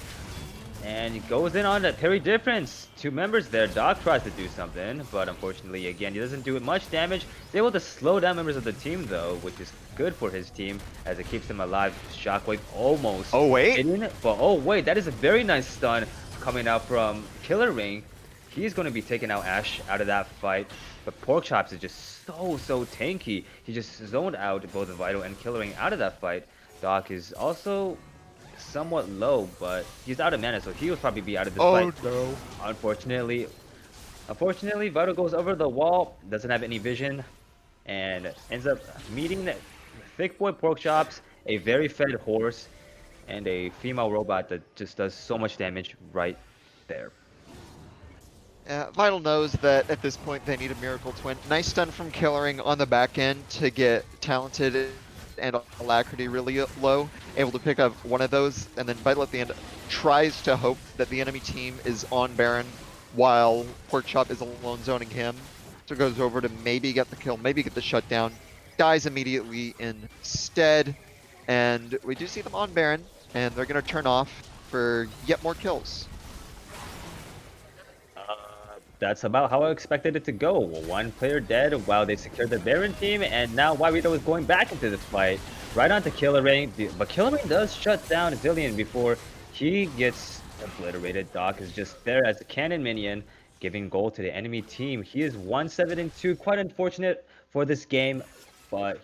And he goes in on that parry difference. 2 members there. Doc tries to do something, but unfortunately, again, he doesn't do much damage. He's able to slow down members of the team, though, which is good for his team as it keeps him alive. Shockwave almost hitting it, but oh wait, that is a very nice stun coming out from Killering. He's going to be taking out Ashe out of that fight, but Porkchops is just so tanky. He just zoned out both Vital and Killering out of that fight. Doc is also somewhat low, but he's out of mana, so he will probably be out of this fight. No. Unfortunately, Vital goes over the wall, doesn't have any vision, and ends up meeting Thick Boy Porkchops, a very fed horse, and a female robot that just does so much damage right there. Vital knows that at this point they need a Miracle Twin. Nice stun from Killering on the back end to get Talented and Alacrity really low, able to pick up one of those, and then Vital at the end tries to hope that the enemy team is on Baron while Porkchop is alone zoning him. So goes over to maybe get the kill, maybe get the shutdown, dies immediately instead, and we do see them on Baron, and they're going to turn off for yet more kills. That's about how I expected it to go. 1 player dead while they secured the Baron team, and now Wairito is going back into this fight, right onto Killering. But Killering does shut down Zillion before he gets obliterated. Doc is just there as a cannon minion, giving gold to the enemy team. He is 1-7-2, quite unfortunate for this game, but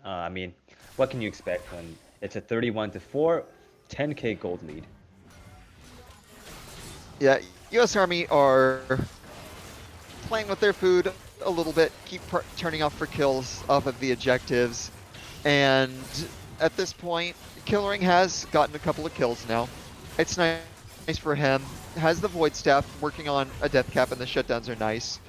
I mean, what can you expect when it's a 31-4, 10k gold lead? Yeah, US Army are playing with their food a little bit, keep turning off for kills off of the objectives, and at this point, Killering has gotten a couple of kills now. It's nice for him. Has the Void Staff, working on a Death Cap, and the shutdowns are nice.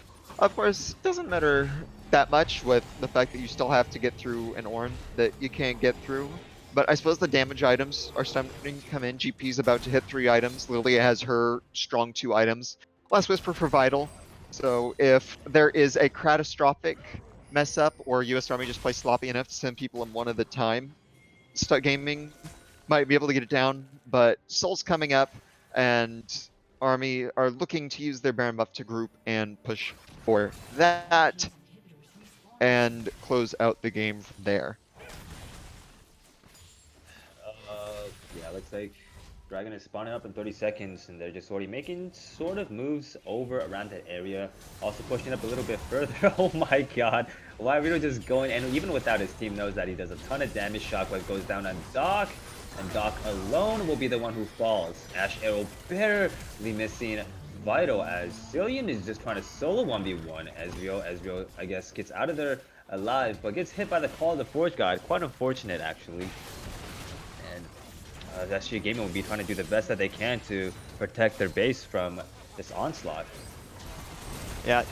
Of course, doesn't matter that much with the fact that you still have to get through an Ornn that you can't get through. But I suppose the damage items are starting to come in. GP's about to hit 3 items. Lilia has her strong 2 items. Last Whisper for Vital. So if there is a catastrophic mess up or US Army just plays sloppy enough to send people in one at a time, Start Gaming might be able to get it down. But Soul's coming up, and Army are looking to use their Baron buff to group and push for that and close out the game from there. Yeah, looks like Dragon is spawning up in 30 seconds, and they're just already making sort of moves over around that area. Also pushing up a little bit further. Oh my god. Wyrito just going, and even without his team knows that he does a ton of damage. Shockwave goes down on Doc, and Doc alone will be the one who falls. Ash Arrow barely missing Vital as Cillian is just trying to solo 1v1. Ezreal, I guess, gets out of there alive, but gets hit by the Call of the Forge God. Quite unfortunate, actually. And SG Gaming will be trying to do the best that they can to protect their base from this onslaught. Yeah,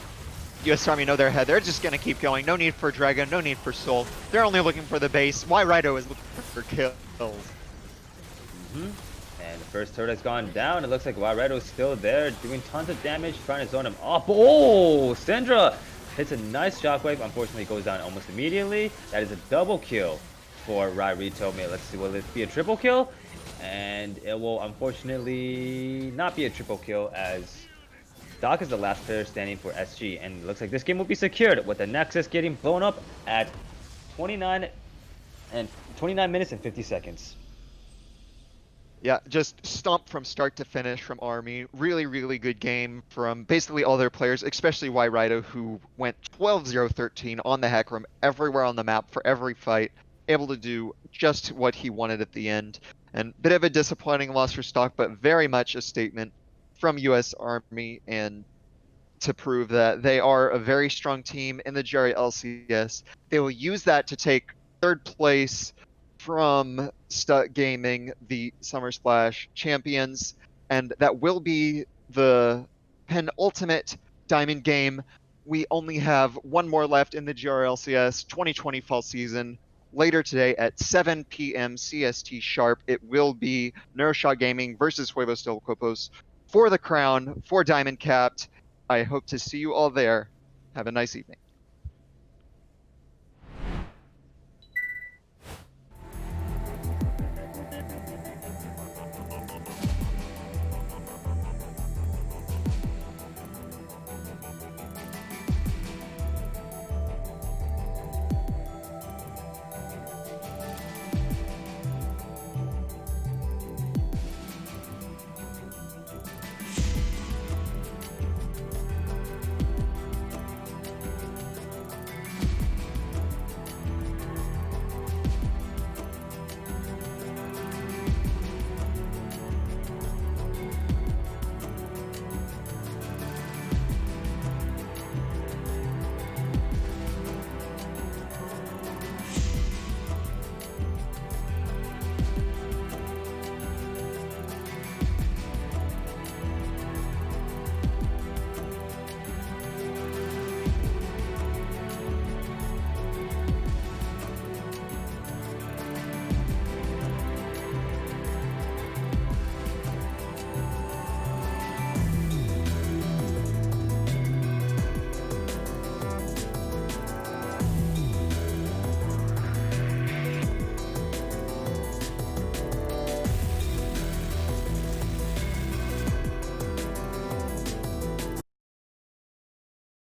US Army know their head. They're just going to keep going. No need for Dragon, no need for Soul. They're only looking for the base. Wyrito is looking for kills. And the first turret has gone down. It looks like Wyrito is still there, doing tons of damage, trying to zone him off. Oh, Syndra hits a nice shockwave. Unfortunately, goes down almost immediately. That is a double kill for Wyrito. Let's see, will it be a triple kill? And it will unfortunately not be a triple kill, as Doc is the last player standing for SG, and it looks like this game will be secured with the Nexus getting blown up at 29 minutes and 50 seconds. Yeah, just stomp from start to finish from Army. Really, really good game from basically all their players, especially Wyrito, who went 12-0-13 on the hack room everywhere on the map for every fight, able to do just what he wanted at the end. And bit of a disappointing loss for Stock, but very much a statement from US Army, and to prove that they are a very strong team in the GRLCS. They will use that to take 3rd place from Stut Gaming, the Summer Splash champions, and that will be the penultimate Diamond game. We only have one more left in the GRLCS 2020 fall season. Later today at 7 p.m. CST sharp, it will be Neuroshot Gaming versus Huevos del Copos for the crown, for Diamond Capped. I hope to see you all there. Have a nice evening.